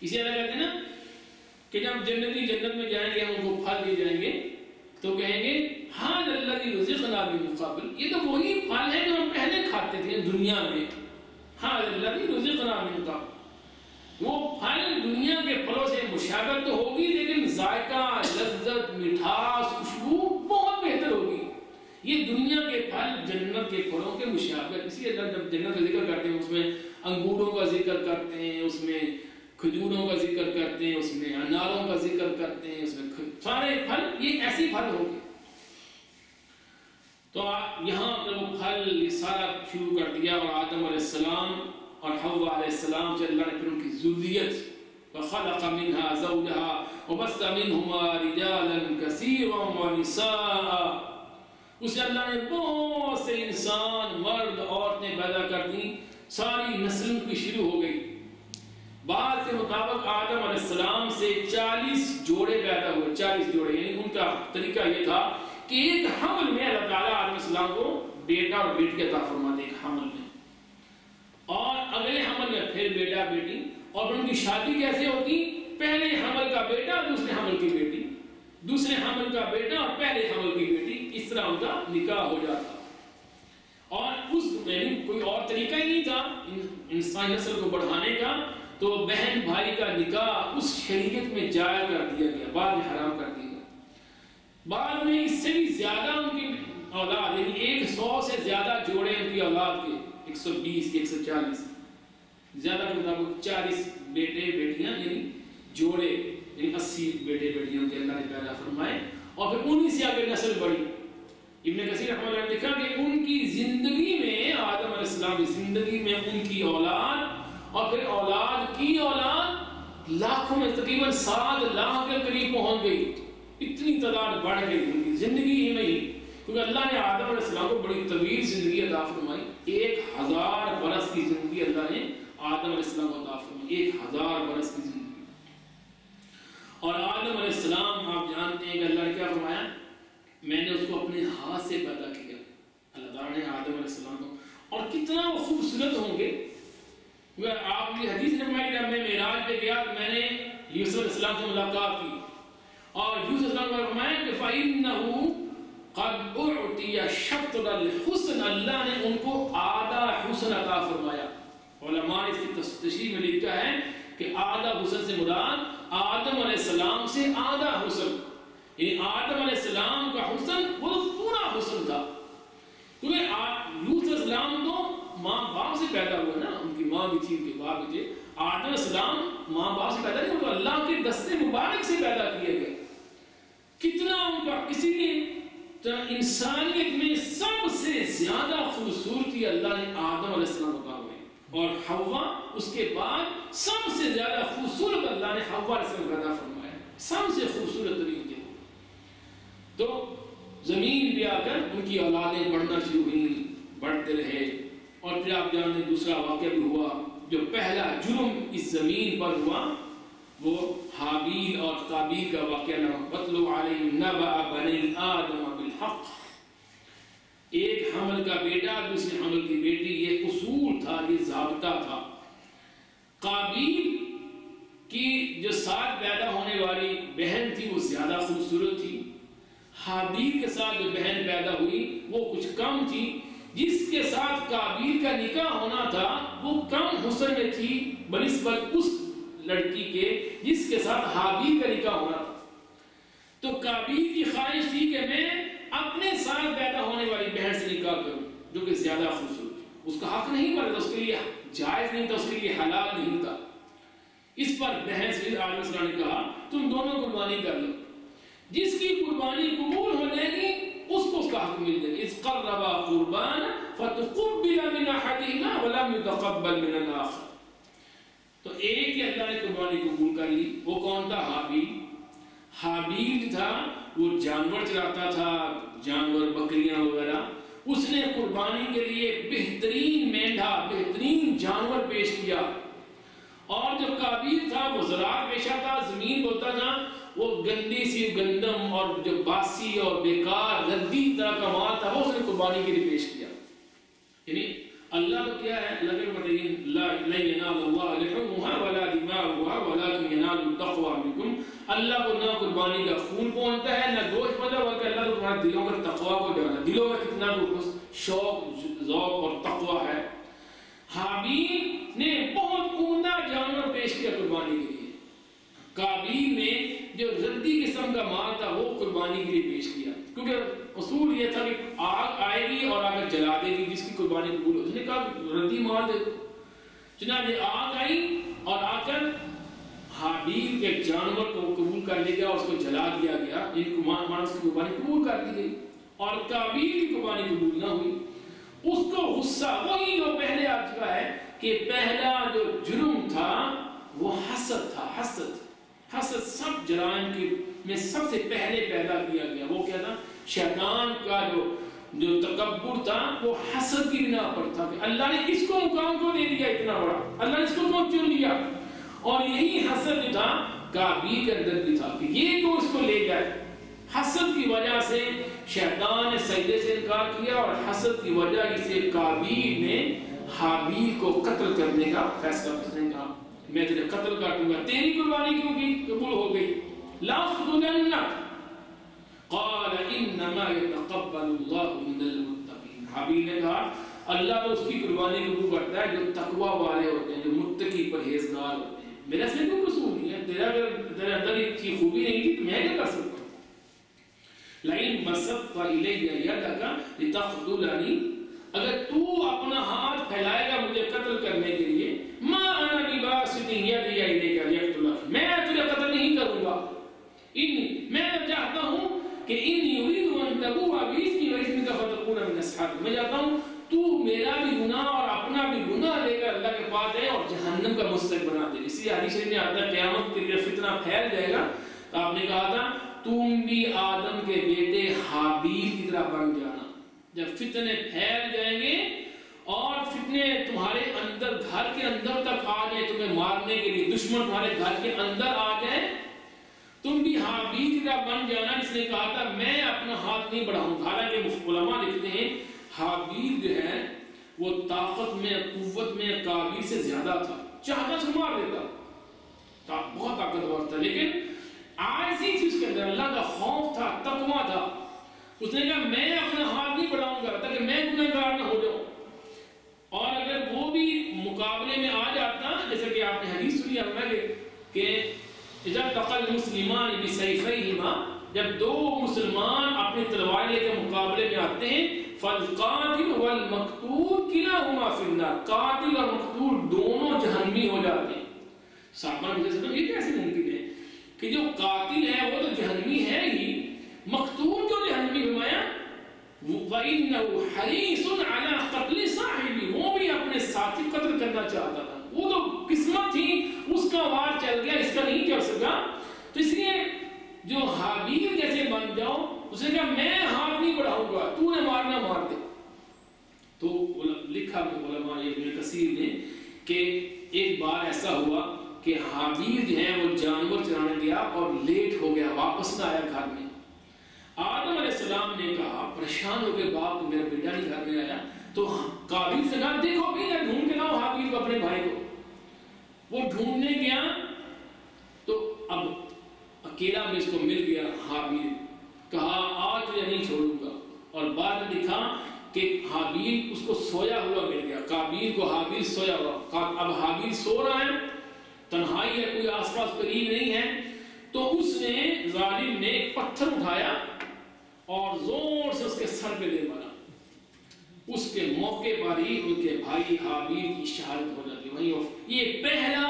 اسی طرح کہتے ہیں نا کہ جب جنتی جنت میں جائیں گے، ہم ان کو پھل دیے جائیں گے تو کہیں گے ہاں الذی رزقنا من قبل، یہ تو وہی پھل ہے جو ہم پہلے کھاتے تھے دنیا میں۔ ہاں الذی رزقنا من قبل، وہ پھل دنیا کے پھلوں سے مشابہت تو ہوگی، لیکن ذائقہ، لذت، مٹھاس، خوشبو بہت بہتر ہوگی۔ یہ دنیا کے پھل جنت کے پھلوں کے مشابہت، اسی لیے جب جنت کا ذکر کرتے ہیں اس میں انگوروں کا ذکر کرتے ہیں، اس میں کھجوروں کا ذکر کرتے ہیں، اس میں اناروں کا ذکر کرتے ہیں، اس میں سارے پھل یہ ایسی پھل ہوں گے۔ تو یہاں پر وہ پھل یہ سارا شروع کر دیا، اور آدم علیہ السلام اور حوا علیہ السلام سے اللہ نے پھر ان کی ذریت وخلق منها زوجها وبث منهما رجالا كثيرا ونساء، اسے اللہ نے بہت سے انسان، مرد، عورتیں پیدا کر دی، ساری نسل کی شروع ہو گئی۔ بعض کے مطابق آدم علیہ السلام سے 40 جوڑے پیدا ہوئے، 40 جوڑے، یعنی ان کا طریقہ یہ تھا کہ ایک حمل میں اللہ تعالیٰ آدم علیہ السلام کو بیٹا اور بیٹی عطا فرماتے، ایک حمل میں، اور اگلے حمل میں پھر بیٹا بیٹی، اور ان کی شادی کیسے ہوتی؟ پہلے حمل کا بیٹا، دوسرے حمل کی بیٹی، دوسرے حمل کا بیٹا اور پہلے حمل کی بیٹی، اس طرح ان کا نکاح ہو جاتا۔ اور اس یعنی کوئی اور طریقہ ہی نہیں تھا انسانی نسل کو بڑھانے کا، تو بہن بھائی کا نکاح اس شریعت میں جائز کر دیا گیا، بعد میں حرام کر دیا گیا۔ بعد میں اس سے بھی زیادہ ان کی اولاد، یعنی 100 سے زیادہ جوڑے ان کی اولاد کے، 120 140 زیادہ کے مطابق 40 بیٹے بیٹیاں، یعنی جوڑے، یعنی 80 بیٹے بیٹیاں کے اللہ نے پیدا فرمائے، اور پھر انہی سے آگے نسل بڑھی۔ ابن کثیر رحمہ اللہ نے لکھا کہ ان کی زندگی میں، آدم علیہ السلام کی زندگی میں ان کی اولاد اور پھر اولاد کی اولاد لاکھوں میں تقریباً 7 لاکھ کے قریب پہنچ گئی، اتنی تعداد بڑھ گئی ان کی زندگی ہی نہیں، کیونکہ اللہ نے آدم علیہ السلام کو بڑی طویل زندگی عطا فرمائی۔ 1000 برس کی زندگی اللہ نے آدم علیہ السلام کو عطا فرمائی، 1000 برس کی زندگی۔ اور آدم علیہ السلام آپ جانتے ہیں کہ اللہ نے کیا فرمایا، میں نے اس کو اپنے ہاتھ سے پیدا کیا۔ اللہ تعالیٰ نے آدم علیہ السلام کو، اور کتنا وہ خوبصورت ہوں گے۔ آپ کی حدیث نے فرمایا کہ جب میں معراج پہ گیا تو میں نے یوسف علیہ السلام سے ملاقات کی، اور یوسف علیہ السلام نے فرمایا کہ فَإِنَّهُ قَدْ أُعْطِيَ شَطْرَ الْحُسْنِ، اللہ نے ان کو آدھا حسن عطا فرمایا۔ علماء نے اس کی تشریح میں لکھا ہے کہ آدھا حسن سے مراد آدم علیہ السلام سے آدھا حسن، یعنی آدم علیہ السلام کا حسن وہ پورا حسن تھا، کیونکہ یوسف علیہ السلام تو ماں باپ سے پیدا ہوئے نا، ان کی ماں بھی تھی، ان کے باپ بھی تھے۔ آدم علیہ السلام ماں باپ سے پیدا نہیں، تو اللہ کے دستے مبارک سے پیدا کیے گئے۔ کتنا ان کا، اسی لیے انسانیت میں سب سے زیادہ خوبصورتی اللہ نے آدم علیہ السلام کو عطا ہوئی، اور حوا اس کے بعد سب سے زیادہ خوبصورت اللہ نے حوا علیہ السلام کو عطا فرمایا، سب سے خوبصورت ترین تھے۔ تو زمین پہ آ کر ان کی اولادیں بڑھنا شروع ہوئی، بڑھتے رہے، اور پھر آپ جانتے ہیں دوسرا واقعہ بھی ہوا، جو پہلا جرم اس زمین پر ہوا وہ حابیل اور قابیل کا واقعہ نہ، وَاتْلُ عَلَيْهِمْ نَبَأَ بَنِي آدَمَ بِالْحَقِّ، ایک حمل کا بیٹا دوسرے حمل کی بیٹی، یہ اصول تھا، یہ ضابطہ تھا۔ قابیل کی جو ساتھ پیدا ہونے والی بہن تھی وہ زیادہ خوبصورت تھی، حابیل کے ساتھ جو بہن پیدا ہوئی وہ کچھ کم تھی، جس کے ساتھ قابیل کا نکاح ہونا تھا وہ کم حسن میں تھی بنسبت اس لڑکی کے جس کے ساتھ حابیل کا نکاح ہونا تھا۔ تو قابیل کی خواہش تھی کہ میں اپنے ساتھ پیدا ہونے والی بہن سے نکاح کروں جو کہ زیادہ خوبصورت تھی، اس کا حق نہیں بنتا، اس کے لیے جائز نہیں تھا، اس کے لیے حلال نہیں تھا۔ اس پر بحث آدم علیہ السلام نے کہا تم دونوں قربانی کر لو، جس کی قربانی قبول ہو جائے گی اس کو اس کا حق مل جائے گا۔ اذ قربا قربانا فتقبل من احدهما ولم يتقبل من الاخر. تو ایک ہی اللہ نے قربانی قبول کر لی. وہ کون تھا؟ حابیل تھا. وہ جانور چراتا تھا، جانور بکریاں وغیرہ. اس نے قربانی کے لیے بہترین مینڈھا، بہترین جانور پیش کیا. اور جو قابیل تھا وہ زراعت پیشہ تھا، زمین بوتا تھا. وہ گندی سی گندم اور جو باسی اور بیکار ردی طرح کا مال تھا وہ اس نے قربانی کے لیے پیش کیا. یعنی اللہ تو کیا ہے؟ اللہ کے بتائیے لا ینال اللہ لحومها ولا دماؤها ولكن ينال التقوى منكم. اللہ کو نہ قربانی کا خون پہنچتا ہے نہ گوشت پہنچتا ہے، بلکہ اللہ کو تمہارے دلوں میں تقوی کو ڈالا. دلوں میں کتنا شوق، ذوق اور تقوی ہے. حابیل نے بہت عمدہ جانور پیش کیا قربانی کے لیے. قابیل نے جو ردی قسم کا مال تھا وہ قربانی کے لیے پیش کیا، کیونکہ اصول یہ تھا کہ آگ آئے گی اور آگ جلا دے گی جس کی قربانی قبول ہو. اس نے کہا ردی مال دے دو. چنانچہ آگ آئی اور آ کر حابیل کے جانور کو قبول کر لیا گیا اور اس کو جلا دیا گیا. ان کو اس کی قربانی قبول کر دی گئی اور قابیل کی قربانی قبول نہ ہوئی. اس کو غصہ وہی جو پہلے آ چکا ہے کہ پہلا جو جرم تھا وہ حسد تھا. حسد سب جرائم کے میں سب سے پہلے پیدا کیا گیا. وہ کیا تھا؟ شیطان کا جو تکبر تھا وہ حسد کی بنا پر تھا کہ اللہ نے اس کو مقام کو دے دیا اتنا بڑا، اللہ نے اس کو کیوں چن لیا. اور یہی حسد جو تھا قابیل کے اندر بھی تھا کہ یہ کیوں اس کو لے جائے. حسد کی وجہ سے شیطان نے سجدے سے انکار کیا اور حسد کی وجہ سے قابیل نے حابیل کو قتل کرنے کا فیصلہ کیا. میں تجھے قتل کر دوں گا، تیری قربانی کیوں کی قبول ہو گئی. لا تقتلنک قال انما يتقبل الله من المتقين. حابیل نے کہا اللہ تو اس کی قربانی قبول کرتا ہے جو تقوی والے ہوتے ہیں، جو متقی پرہیزگار ہوتے ہیں. میرا اس میں کوئی قصور نہیں ہے. تیرے اندر ایک چیز خوبی نہیں تھی تو میں کیا کر سکتا ہوں. لئن بسطت الی یدک لتقتلنی، اگر تو اپنا ہاتھ پھیلائے گا مجھے قتل کرنے کے لیے، ما انا بباسط یدی الیک لیقتلک، میں تجھے قتل نہیں کروں گا. میں چاہتا ہوں کہ انی اريد ان تبوء باسمی واسمک فتکون من اصحاب، میں چاہتا ہوں تو میرا بھی گناہ اور اپنا بھی گناہ لے کر اللہ کے پاس ہے اور جہنم کا مستحق بنا دے. اسی حدیث شریف میں آتا ہے قیامت کے لیے فتنہ پھیل جائے گا تو آپ نے کہا تھا تم بھی آدم کے بیٹے حابیل کی طرح بن جانا. جب فتنے پھیل جائیں گے اور فتنے تمہارے اندر گھر کے اندر تک آ جائیں تمہیں مارنے کے لیے، دشمن تمہارے گھر کے اندر آ جائیں، تم بھی حابیل کی طرح بن جانا. جس نے کہا تھا میں اپنا ہاتھ نہیں بڑھاؤں. حالانکہ علماء لکھتے ہیں حابیل جو ہے وہ طاقت میں قوت میں قابیل سے زیادہ تھا، چاہتا تو مار دیتا، بہت طاقتور تھا. لیکن عاجزی تھی اس کے اندر، اللہ کا خوف تھا، تقویٰ تھا. اس نے کہا میں اپنا ہاتھ نہیں بڑھاؤں گا تاکہ میں گنہگار نہ ہو جاؤں. اور اگر وہ بھی مقابلے میں آ جاتا، جیسے کہ آپ نے حدیث سنی ہے کہ اذا التقى المسلمان بسيفيهما، جب دو مسلمان اپنی تلوار لے کے مقابلے میں آتے ہیں، فالقاتل والمقتول كلاهما في النار، قاتل اور مقتول دونوں جہنمی ہو جاتے ہیں. صحابہ نے کہا یہ کیسے ممکن ہے کہ جو قاتل ہے وہ تو جہنمی ہے ہی، مقتول کو جہنمی فرمایا. وَإِنَّهُ حَرِيصٌ عَلَى قَتْلِ صَاحِبِهِ، وہ بھی اپنے ساتھی قتل کرنا چاہتا تھا. وہ تو قسمت تھی، اس کا وار چل گیا، اس کا نہیں چل سکا. تو اس لیے جو حابیل جیسے بن جاؤ، اس نے کہا میں ہاتھ نہیں بڑھاؤں گا، تو نے مارنا مار دے. تو لکھا علماء ابن کثیر نے کہ ایک بار ایسا ہوا کہ حابیل جو ہے وہ جانور چرانے گیا اور لیٹ ہو گیا، واپس نہ آیا گھر میں. آدم علیہ السلام نے کہا پریشان ہو کے باپ کو، میرا بیٹا نہیں گھر میں آیا. تو قابیل سے کہا دیکھو بھی یا ڈھونڈ کے لاؤ حابیل کو، اپنے بھائی کو. وہ ڈھونڈنے گیا تو اب اکیلا میں اس کو مل گیا حابیل. کہا آج تجھے نہیں چھوڑوں گا. اور بعد میں دکھا کہ حابیل اس کو سویا ہوا مل گیا. قابیل کو حابیل سویا ہوا. اب حابیل سو رہا ہے، تنہائی ہے، کوئی آس پاس قریب نہیں ہے. تو اس نے ظالم نے ایک پتھر اٹھایا اور زور سے اس کے سر پہ دے مارا. اس کے موقع پر ہی ان کے بھائی حابیل کی شہادت ہو جاتی. وہی یہ پہلا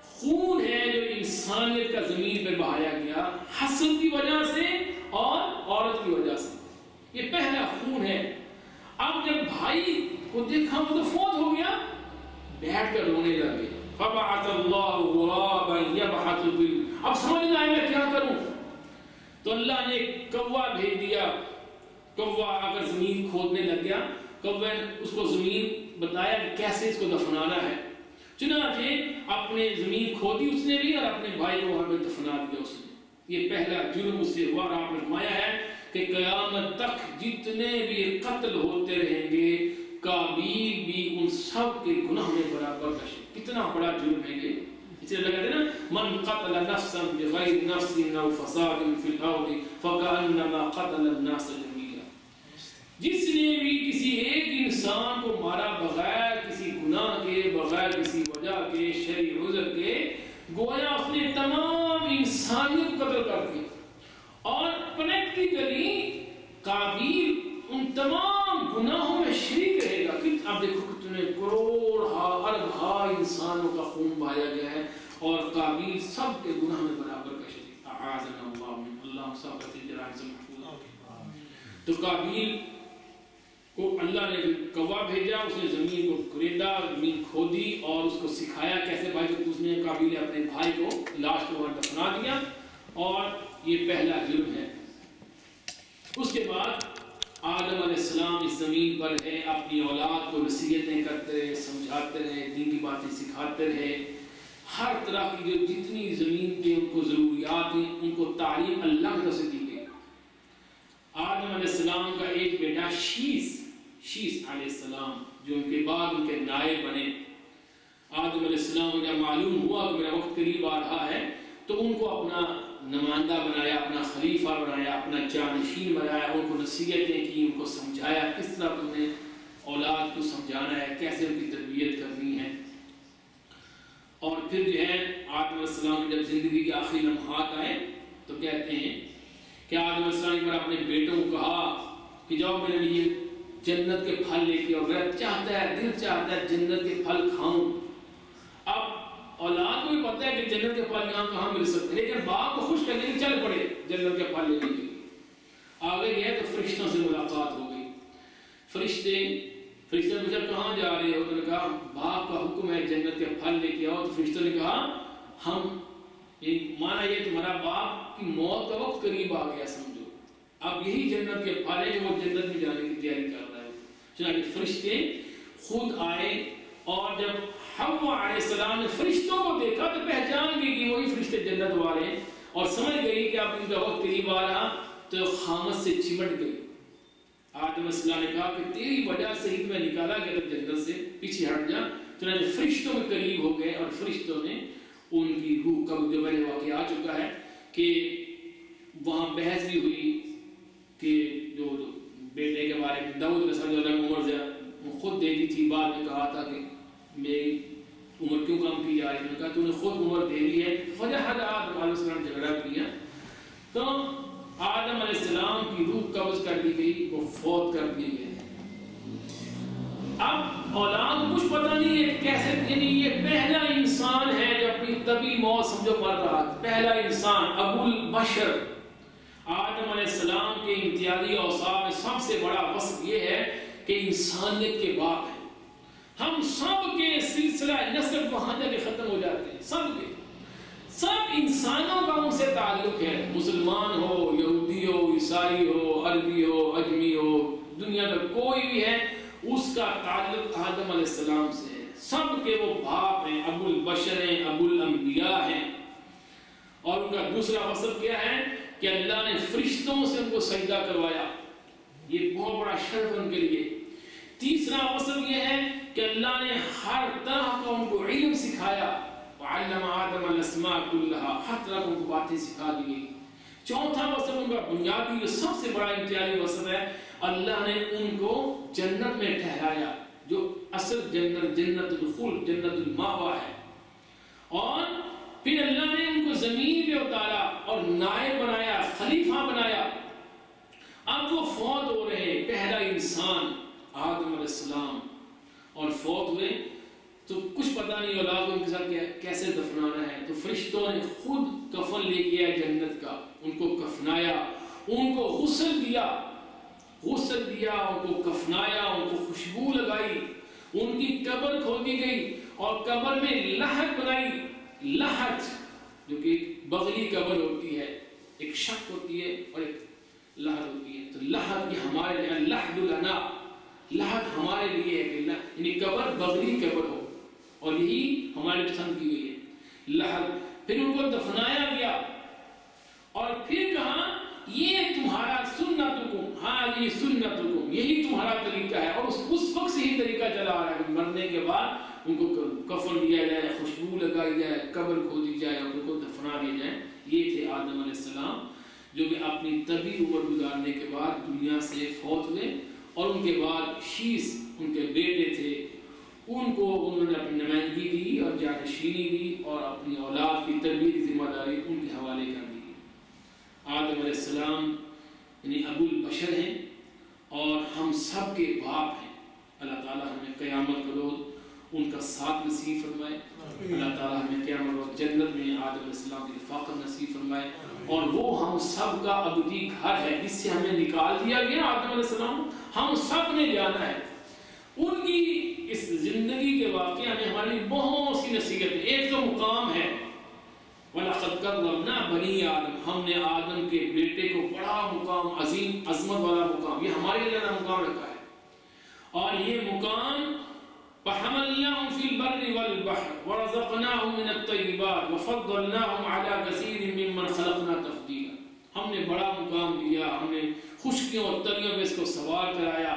خون ہے جو انسانیت کا زمین پر بہایا گیا، حسد کی وجہ سے اور عورت کی وجہ سے. یہ پہلا خون ہے. اب جب بھائی بھائی کو دیکھا وہ تو فوت ہو گیا، بیٹھ کر رونے لگے. فبعث اللہ غرابا یبحث فی، اب سمجھ نہ آئے میں کیا کروں، تو اللہ نے ایک کوا بھیج دیا. کوا اگر زمین کھودنے لگ گیا، کوے اس کو زمین بتایا کہ کیسے اس کو دفنانا ہے. چنانچہ اپنے زمین کھودی اس نے بھی اور اپنے بھائی کو وہاں پہ دفنا دیا اس نے. یہ پہلا جرم اس سے ہوا. اور آپ نے فرمایا ہے کہ قیامت تک جتنے بھی قتل ہوتے رہیں گے قابیل بھی ان سب کے گناہ میں برابر کا شریک. کتنا بڑا جرم ہے یہ. اسے اللہ کہتے ہیں نا من قتل نفسا بغیر نفس او فساد فی الارض فکأنما قتل الناس جميعا. جس نے بھی کسی ایک انسان کو مارا بغیر کسی گناہ کے، بغیر کسی وجہ کے، شرعی عذر کے، گویا اس نے تمام انسانیت قتل کر دی. اور پریکٹیکلی قابیل ان تمام گناہوں میں شریک رہے گا. اب دیکھو کتنے کروڑ ارب انسانوں کا خون بہایا گیا ہے اور قابیل سب کے گناہ میں برابر کا شریک. اعاذنا اللہ من اللہ صاحب الجلال سے محفوظ. تو قابیل کو اللہ نے کوا بھیجا، اس نے زمین کو کریدا، زمین کھودی اور اس کو سکھایا کیسے بھائی. تو اس نے قابیل نے اپنے بھائی کو لاش کو وہاں دفنا دیا اور یہ پہلا جرم ہے. اس کے بعد آدم علیہ السلام اس زمین پر ہے، اپنی اولاد کو نصیحتیں کرتے رہے، سمجھاتے رہے، دین کی باتیں سکھاتے رہے. ہر طرح کی جو جتنی زمین کے ان کو ضروریات ہیں ان کو تعلیم اللہ کی طرف سے دی گئی. آدم علیہ السلام کا ایک بیٹا شیس علیہ السلام جو ان کے بعد ان کے نائب بنے. آدم علیہ السلام کو جب معلوم ہوا کہ میرا وقت قریب آ رہا ہے تو ان کو اپنا نمائندہ بنایا، اپنا خلیفہ بنایا، اپنا جانشین بنایا. ان کو نصیحتیں کی، ان کو سمجھایا کس طرح تم نے اولاد کو سمجھانا ہے، کیسے ان کی تربیت کرنی ہے. اور پھر جو ہے آدم علیہ السلام جب زندگی کے آخری لمحات آئے تو کہتے ہیں کہ آدم علیہ السلام ایک بار اپنے بیٹوں کو کہا کہ جاؤ میرے لیے جنت کے پھل لے کے، اور میرا چاہتا ہے، دل چاہتا ہے جنت کے پھل کھاؤں. اب اولاد کو بھی پتہ ہے کہ جنت کے پھل یہاں کہاں مل سکتے، لیکن باپ کو خوش کرنے کے چل پڑے جنت کے پھل لینے کے لیے. آگے گئے تو فرشتوں سے ملاقات ہو گئی. فرشتے پوچھا کہاں جا رہے ہو؟ تو نے کہا باپ کا حکم ہے جنت کے پھل لے کے آؤ. تو فرشتوں نے کہا ہم مانا یہ تمہارا باپ کی موت کا وقت قریب آ گیا سمجھو، اب یہی جنت کے پھل ہے کہ وہ جنت میں جانے کی تیاری کر رہا ہے. چنانچہ فرشتے خود آئے اور جب حوا علیہ السلام نے فرشتوں کو دیکھا تو پہچان گئی کہ وہی فرشتے جنت والے ہیں اور سمجھ گئی کہ اب ان کا وقت قریب آ رہا تو خامت سے چمٹ گئی. آدم علیہ السلام نے کہا کہ تیری وجہ سے ہی میں نکالا گیا جنت سے، پیچھے ہٹ جا. چنانچہ فرشتوں میں قریب ہو گئے اور فرشتوں نے ان کی روح کا جو پہلے واقعہ آ چکا ہے کہ وہاں بحث بھی ہوئی کہ جو بیٹے کے بارے میں داؤد علیہ السلام عمر خود دے دی تھی، بعد میں کہا تھا کہ میری عمر کیوں کم کی جا رہی ہے. نے کہا تو نے خود عمر دے دی ہے. فجأة آدم علیہ السلام نے جھگڑا کیا تو آدم علیہ السلام کی روح قبض کر دی گئی، وہ فوت کر دی گئی. اب اولاد کو کچھ پتہ نہیں ہے کیسے، یعنی یہ پہلا انسان ہے جو اپنی طبی موت سمجھو مر رہا. پہلا انسان ابو البشر آدم علیہ السلام کے امتیازی اوصاف میں سب سے بڑا وصف یہ ہے کہ انسانیت کے باپ ہیں. ہم سب کے سلسلہ نسب وہاں جا کے ختم ہو جاتے ہیں. سب انسانوں کا ان سے تعلق ہے، مسلمان ہو، یہودی ہو، عیسائی ہو، عربی ہو، اجمی ہو، دنیا کا کوئی بھی ہے، اس کا تعلق آدم علیہ السلام سے ہے. سب کے وہ باپ ہیں، ابو البشر ہیں، ابو الانبیاء ہیں. اور ان کا دوسرا وصف کیا ہے کہ اللہ نے فرشتوں سے ان کو سجدہ کروایا، یہ بہت بڑا شرف ان کے لیے. تیسرا وصف یہ ہے کہ اللہ نے ہر طرح کا ان کو علم سکھایا، وعلم آدم الاسماء كلها، ہر طرح کو ان کو باتیں سکھا دی گئی. چوتھا وصف ان کا بنیادی جو سب سے بڑا امتیازی وصف ہے، اللہ نے ان کو جنت میں ٹھہرایا جو اصل جنت، جنت الخلد، جنت المأوى ہے. اور پھر اللہ نے ان کو زمین پہ اتارا اور نائب بنایا، خلیفہ بنایا. اب وہ فوت ہو رہے، پہلا انسان آدم علیہ السلام، اور فوت ہوئے تو کچھ پتہ نہیں اولاد کو ان کے ساتھ کیسے دفنانا ہے. تو فرشتوں نے خود کفن لے کے آئے جنت کا، ان کو کفنایا، ان کو غسل دیا. غسل دیا، ان کو کفنایا، ان کو خوشبو لگائی، ان کی قبر کھودی گئی اور قبر میں لحد بنائی. لحد جو کہ ایک بغلی قبر ہوتی ہے، ایک شق ہوتی ہے اور ایک لحد ہوتی ہے. تو لحد یہ ہمارے لیے لحد لنا، لحد ہمارے لیے ہے کہ یعنی قبر بغلی قبر ہو، اور یہی ہمارے پسند کی گئی ہے لحد. پھر ان کو دفنایا گیا اور پھر کہا یہ تمہارا سنتکم، ہاں یہ سنتکم، یہی تمہارا طریقہ ہے. اور اس وقت سے ہی طریقہ چلا آ رہا ہے. مرنے کے بعد ان کو کفن دیا جائے، خوشبو لگائی جائے، قبر کھودی جائے اور ان کو دفنا دیا جائے. یہ تھے آدم علیہ السلام جو کہ اپنی طبی عمر گزارنے کے بعد دنیا سے فوت ہوئے. اور ان کے بعد شیس ان کے بیٹے تھے، ان کو انہوں نے اپنی نمائندگی دی اور جانشینی دی اور اپنی اولاد کی تربیت کی ذمہ داری ان کے حوالے کر دی. آدم علیہ السلام یعنی ابو البشر ہیں اور ہم سب کے باپ ہیں. اللہ تعالیٰ ہمیں قیامت کا روز ان کا ساتھ نصیب فرمائے. اللہ تعالیٰ ہمیں قیامت روز جنت میں آدم علیہ السلام کی رفاقت نصیب فرمائے. اور وہ ہم سب کا ابدی گھر ہے جس سے ہمیں نکال دیا گیا. آدم علیہ السلام ہم سب نے جانا ہے. ان کی اس زندگی کے واقعہ میں ہماری بہت سی نصیحتیں. ایک تو مقام ہے وَلَقَدْ كَرَّمْنَا بَنِي آدم، ہم نے آدم کے بیٹے کو بڑا مقام، عظیم عظمت والا مقام، یہ ہمارے لیے مقام رکھا ہے. اور یہ مقام فَحَمَلْنَاهُمْ فِي الْبَرِّ وَالْبَحْرِ وَرَزَقْنَاهُمْ مِنَ الطَّيِّبَاتِ وَفَضَّلْنَاهُمْ عَلَى كَثِيرٍ مِّمَّنْ خَلَقْنَا تَفْضِيلًا. ہم نے بڑا مقام دیا، ہم نے خشکیوں اور تریوں میں اس کو سوار کرایا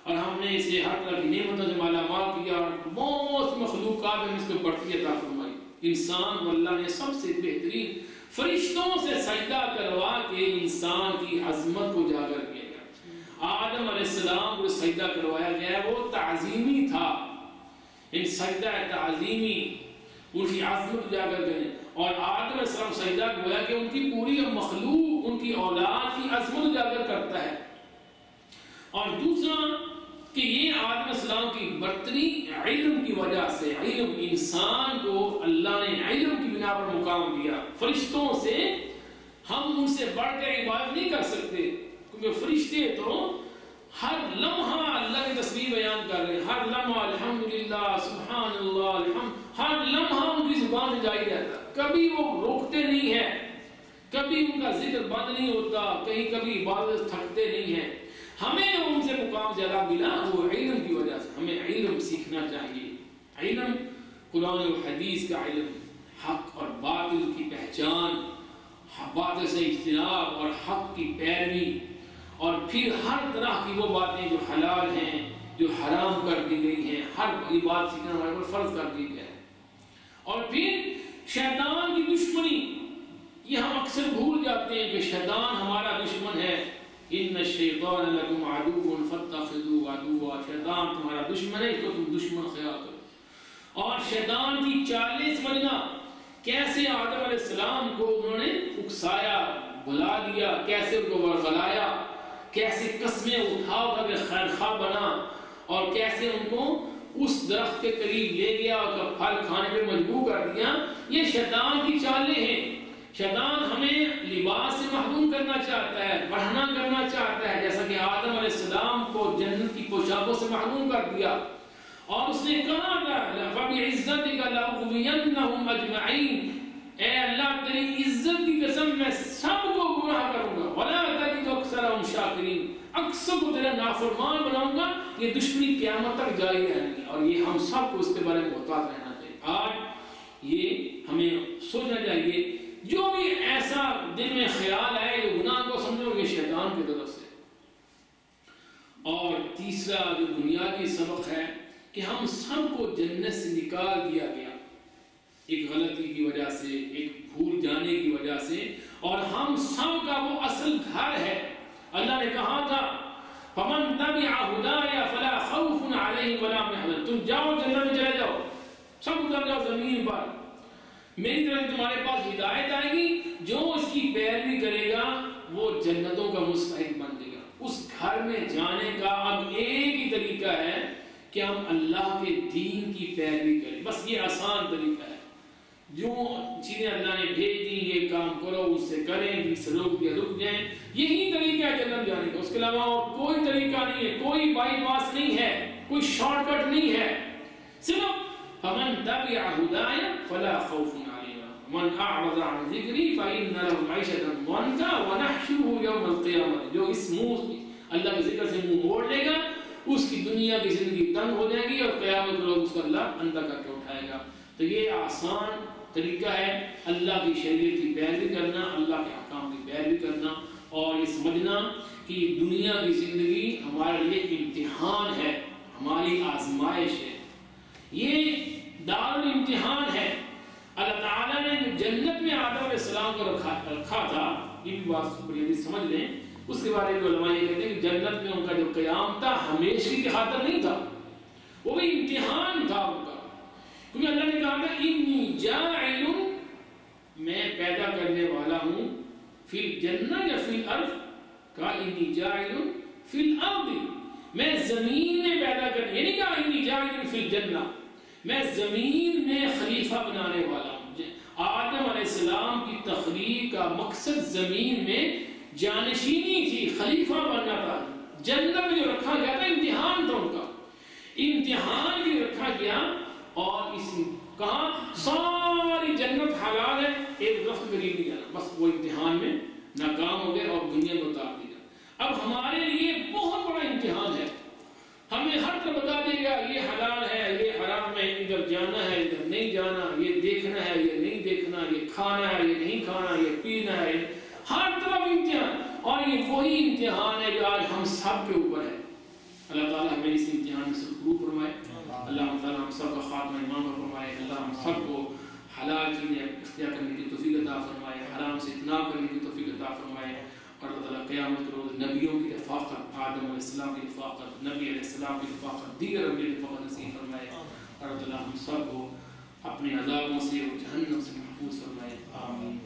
اور ہم نے اسے ہر طرح کی نعمتوں سے مالا مال کیا اور بہت مخلوقات میں اس کو بڑھتی عطا فرمائی. انسان کو اللہ نے سب سے بہترین فرشتوں سے سجدہ کروا کے انسان کی عظمت کو اجاگر کیا گیا. آدم علیہ السلام کو سجدہ کروایا گیا وہ تعظیمی تھا. ان سجدہ تعظیمی ان کی عظمت اجاگر کرنے. اور آدم علیہ السلام سجدہ گویا کہ ان کی پوری مخلوق، ان کی اولاد کی عظمت اجاگر کرتا ہے. اور دوسرا کہ یہ آدم علیہ السلام کی برتری علم کی وجہ سے، علم انسان کو اللہ نے علم کی بنا پر مقام دیا. فرشتوں سے ہم ان سے بڑھ کر عبادت نہیں کر سکتے کیونکہ فرشتے تو ہر لمحہ اللہ کی تسبیح بیان کر رہے ہیں. ہر لمحہ الحمدللہ سبحان اللہ الحمد، ہر لمحہ ان کی زبان سے جاری رہتا. کبھی وہ روکتے نہیں ہیں، کبھی ان کا ذکر بند نہیں ہوتا، کہیں کبھی عبادت تھکتے نہیں ہیں. ہمیں ان سے مقام زیادہ ملا وہ علم کی وجہ سے. ہمیں علم سیکھنا چاہیے. علم قرآن و حدیث کا علم، حق اور باطل کی پہچان، باطل سے اجتناب اور حق کی پیروی، اور پھر ہر طرح کی وہ باتیں جو حلال ہیں جو حرام کر دی گئی ہیں، ہر یہ بات سیکھنا ہمارے پر فرض کر دی گیا ہے. اور پھر شیطان کی دشمنی، یہ ہم اکثر بھول جاتے ہیں کہ شیطان ہمارا دشمن ہے. ان الشیطان لکم عدو فاتخذوه عدوا، شیطان تمہارا دشمن ہے، اس کو تم دشمن خیال کرو. اور شیطان کی چالیں سمجھنا، کیسے آدم علیہ السلام کو انہوں نے اکسایا، بلا دیا، کیسے ان کو ورغلایا، کیسے قسمیں اٹھا اٹھا کے خیر خواہ بنا، اور کیسے ان کو اس درخت کے قریب لے گیا اور پھل کھانے پہ مجبور کر دیا. یہ شیطان کی چالیں ہیں. شیطان ہمیں لباس سے محروم کرنا چاہتا ہے، بڑھنا کرنا چاہتا ہے، جیسا کہ آدم علیہ السلام کو جنت کی پوشاکوں سے محروم کر دیا. اور اس نے کہا تھا فَبِعِزَّتِكَ لَأُغْوِيَنَّهُمْ أَجْمَعِينَ، اے اللہ تیری عزت کی قسم میں سب کو گمراہ کروں گا. وَلَا تَجِدُ أَكْثَرَهُمْ شَاكِرِينَ، اکثر کو تیرا نافرمان بناؤں گا. یہ دشمنی قیامت تک جاری رہے گی اور یہ ہم سب کو اس کے بارے میں محتاط رہنا چاہیے. آج یہ ہمیں سوچنا چاہیے جو بھی ایسا دل میں خیال آئے جو گناہ کو سمجھو یہ شیطان کی طرف سے. اور تیسرا جو بنیادی سبق ہے کہ ہم سب کو جنت سے نکال دیا گیا ایک غلطی کی وجہ سے، ایک بھول جانے کی وجہ سے، اور ہم سب کا وہ اصل گھر ہے. اللہ نے کہا تھا فَمَن تَبِعَ هُدَايَ فَلَا خَوْفٌ عَلَيْهِمْ وَلَا هُمْ يَحْزَنُونَ. تم جاؤ جنت میں چلے جاؤ، سب اتر جاؤ زمین پر، میری طرف تمہارے پاس ہدایت آئے گی. جو اس کی پیروی کرے گا وہ جنتوں کا مستحق بن جائے گا. اس گھر میں جانے کا اب ایک ہی طریقہ ہے کہ ہم اللہ کے دین کی پیروی کریں. بس یہ آسان طریقہ ہے. جو چیزیں اللہ نے بھیج دی یہ کام کرو اس سے کریں، جس سے روک دیا رک جائیں، یہی طریقہ ہے جنت جانے کا، اس کے علاوہ اور کوئی طریقہ نہیں ہے، کوئی بائی پاس نہیں ہے، کوئی شارٹ کٹ نہیں ہے، صرف فمن تبع ہدایا فلا خوف علیہم ومن اعرض عن ذکری فإن له معیشة ضنکا ونحشره یوم القیامة، جو اس منہ اللہ کے ذکر سے منہ موڑ لے گا اس کی دنیا کی زندگی تنگ ہو جائے گی اور قیامت روز اس کو اللہ اندھا کر کے اٹھائے گا۔ تو یہ آسان طریقہ ہے اللہ کی شریعت کی پیروی کرنا، اللہ کے احکام کی پیروی کرنا، اور یہ سمجھنا کہ دنیا کی زندگی ہمارے لیے امتحان ہے، ہماری آزمائش ہے، یہ دار الامتحان ہے۔ اللہ تعالیٰ نے جو جنت میں آدم علیہ السلام کو رکھا تھا، یہ بھی بات بڑی سمجھ لیں، اس کے بارے میں علماء یہ کہتے ہیں کہ جنت میں ان کا جو قیام تھا ہمیشہ کی خاطر نہیں تھا، وہ بھی امتحان تھا ان کا، کیونکہ اللہ نے کہا تھا انی جاعل، میں پیدا کرنے والا ہوں، فی الجنہ یا فی الارض، کہا انی جاعل فی الارض، میں زمین میں پیدا کرنے، یہ نہیں کہا انی جاعل فی الجنہ، میں زمین میں خلیفہ بنانے والا ہوں۔ آدم علیہ السلام کی تخلیق کا مقصد زمین میں جانشینی تھی، خلیفہ بننا تھا۔ جنت میں جو رکھا گیا تھا امتحان تھا ان کا، امتحان بھی رکھا گیا، اور اس کہاں ساری جنت حلال ہے، ایک درخت قریب نہیں جانا، بس وہ امتحان میں ناکام ہو گئے اور دنیا میں اتار دیا۔ اب ہمارے لیے بہت بڑا امتحان ہے، ہمیں ہر طرح بتا دے گا یہ حلال ہے یہ حرام ہے، ادھر جانا ہے ادھر نہیں جانا، یہ دیکھنا ہے یہ نہیں دیکھنا، یہ کھانا ہے یہ نہیں کھانا، یہ پینا ہے، ہر طرف امتحان، اور یہ وہی امتحان ہے جو آج ہم سب کے اوپر ہے۔ اللہ تعالیٰ ہمیں اس امتحان سے قبول فرمائے، اللہ تعالیٰ ہم سب کا خاتمہ ایمان فرمائے، اللہ ہم سب کو حلال چیزیں اختیار کرنے کی توفیق عطا فرمائے، حرام سے اجتناب کرنے کی توفیق عطا فرمائے، اور اللہ تعالیٰ قیامت روز نبیوں کی رفاقت، آدم علیہ السلام کی رفاقت، نبی علیہ السلام کی رفاقت، دیگر انبیاء کی رفاقت نصیب فرمائے، اور اللہ تعالیٰ ہم سب کو اپنے عذابوں سے اور جہنم سے محفوظ فرمائے، آمین۔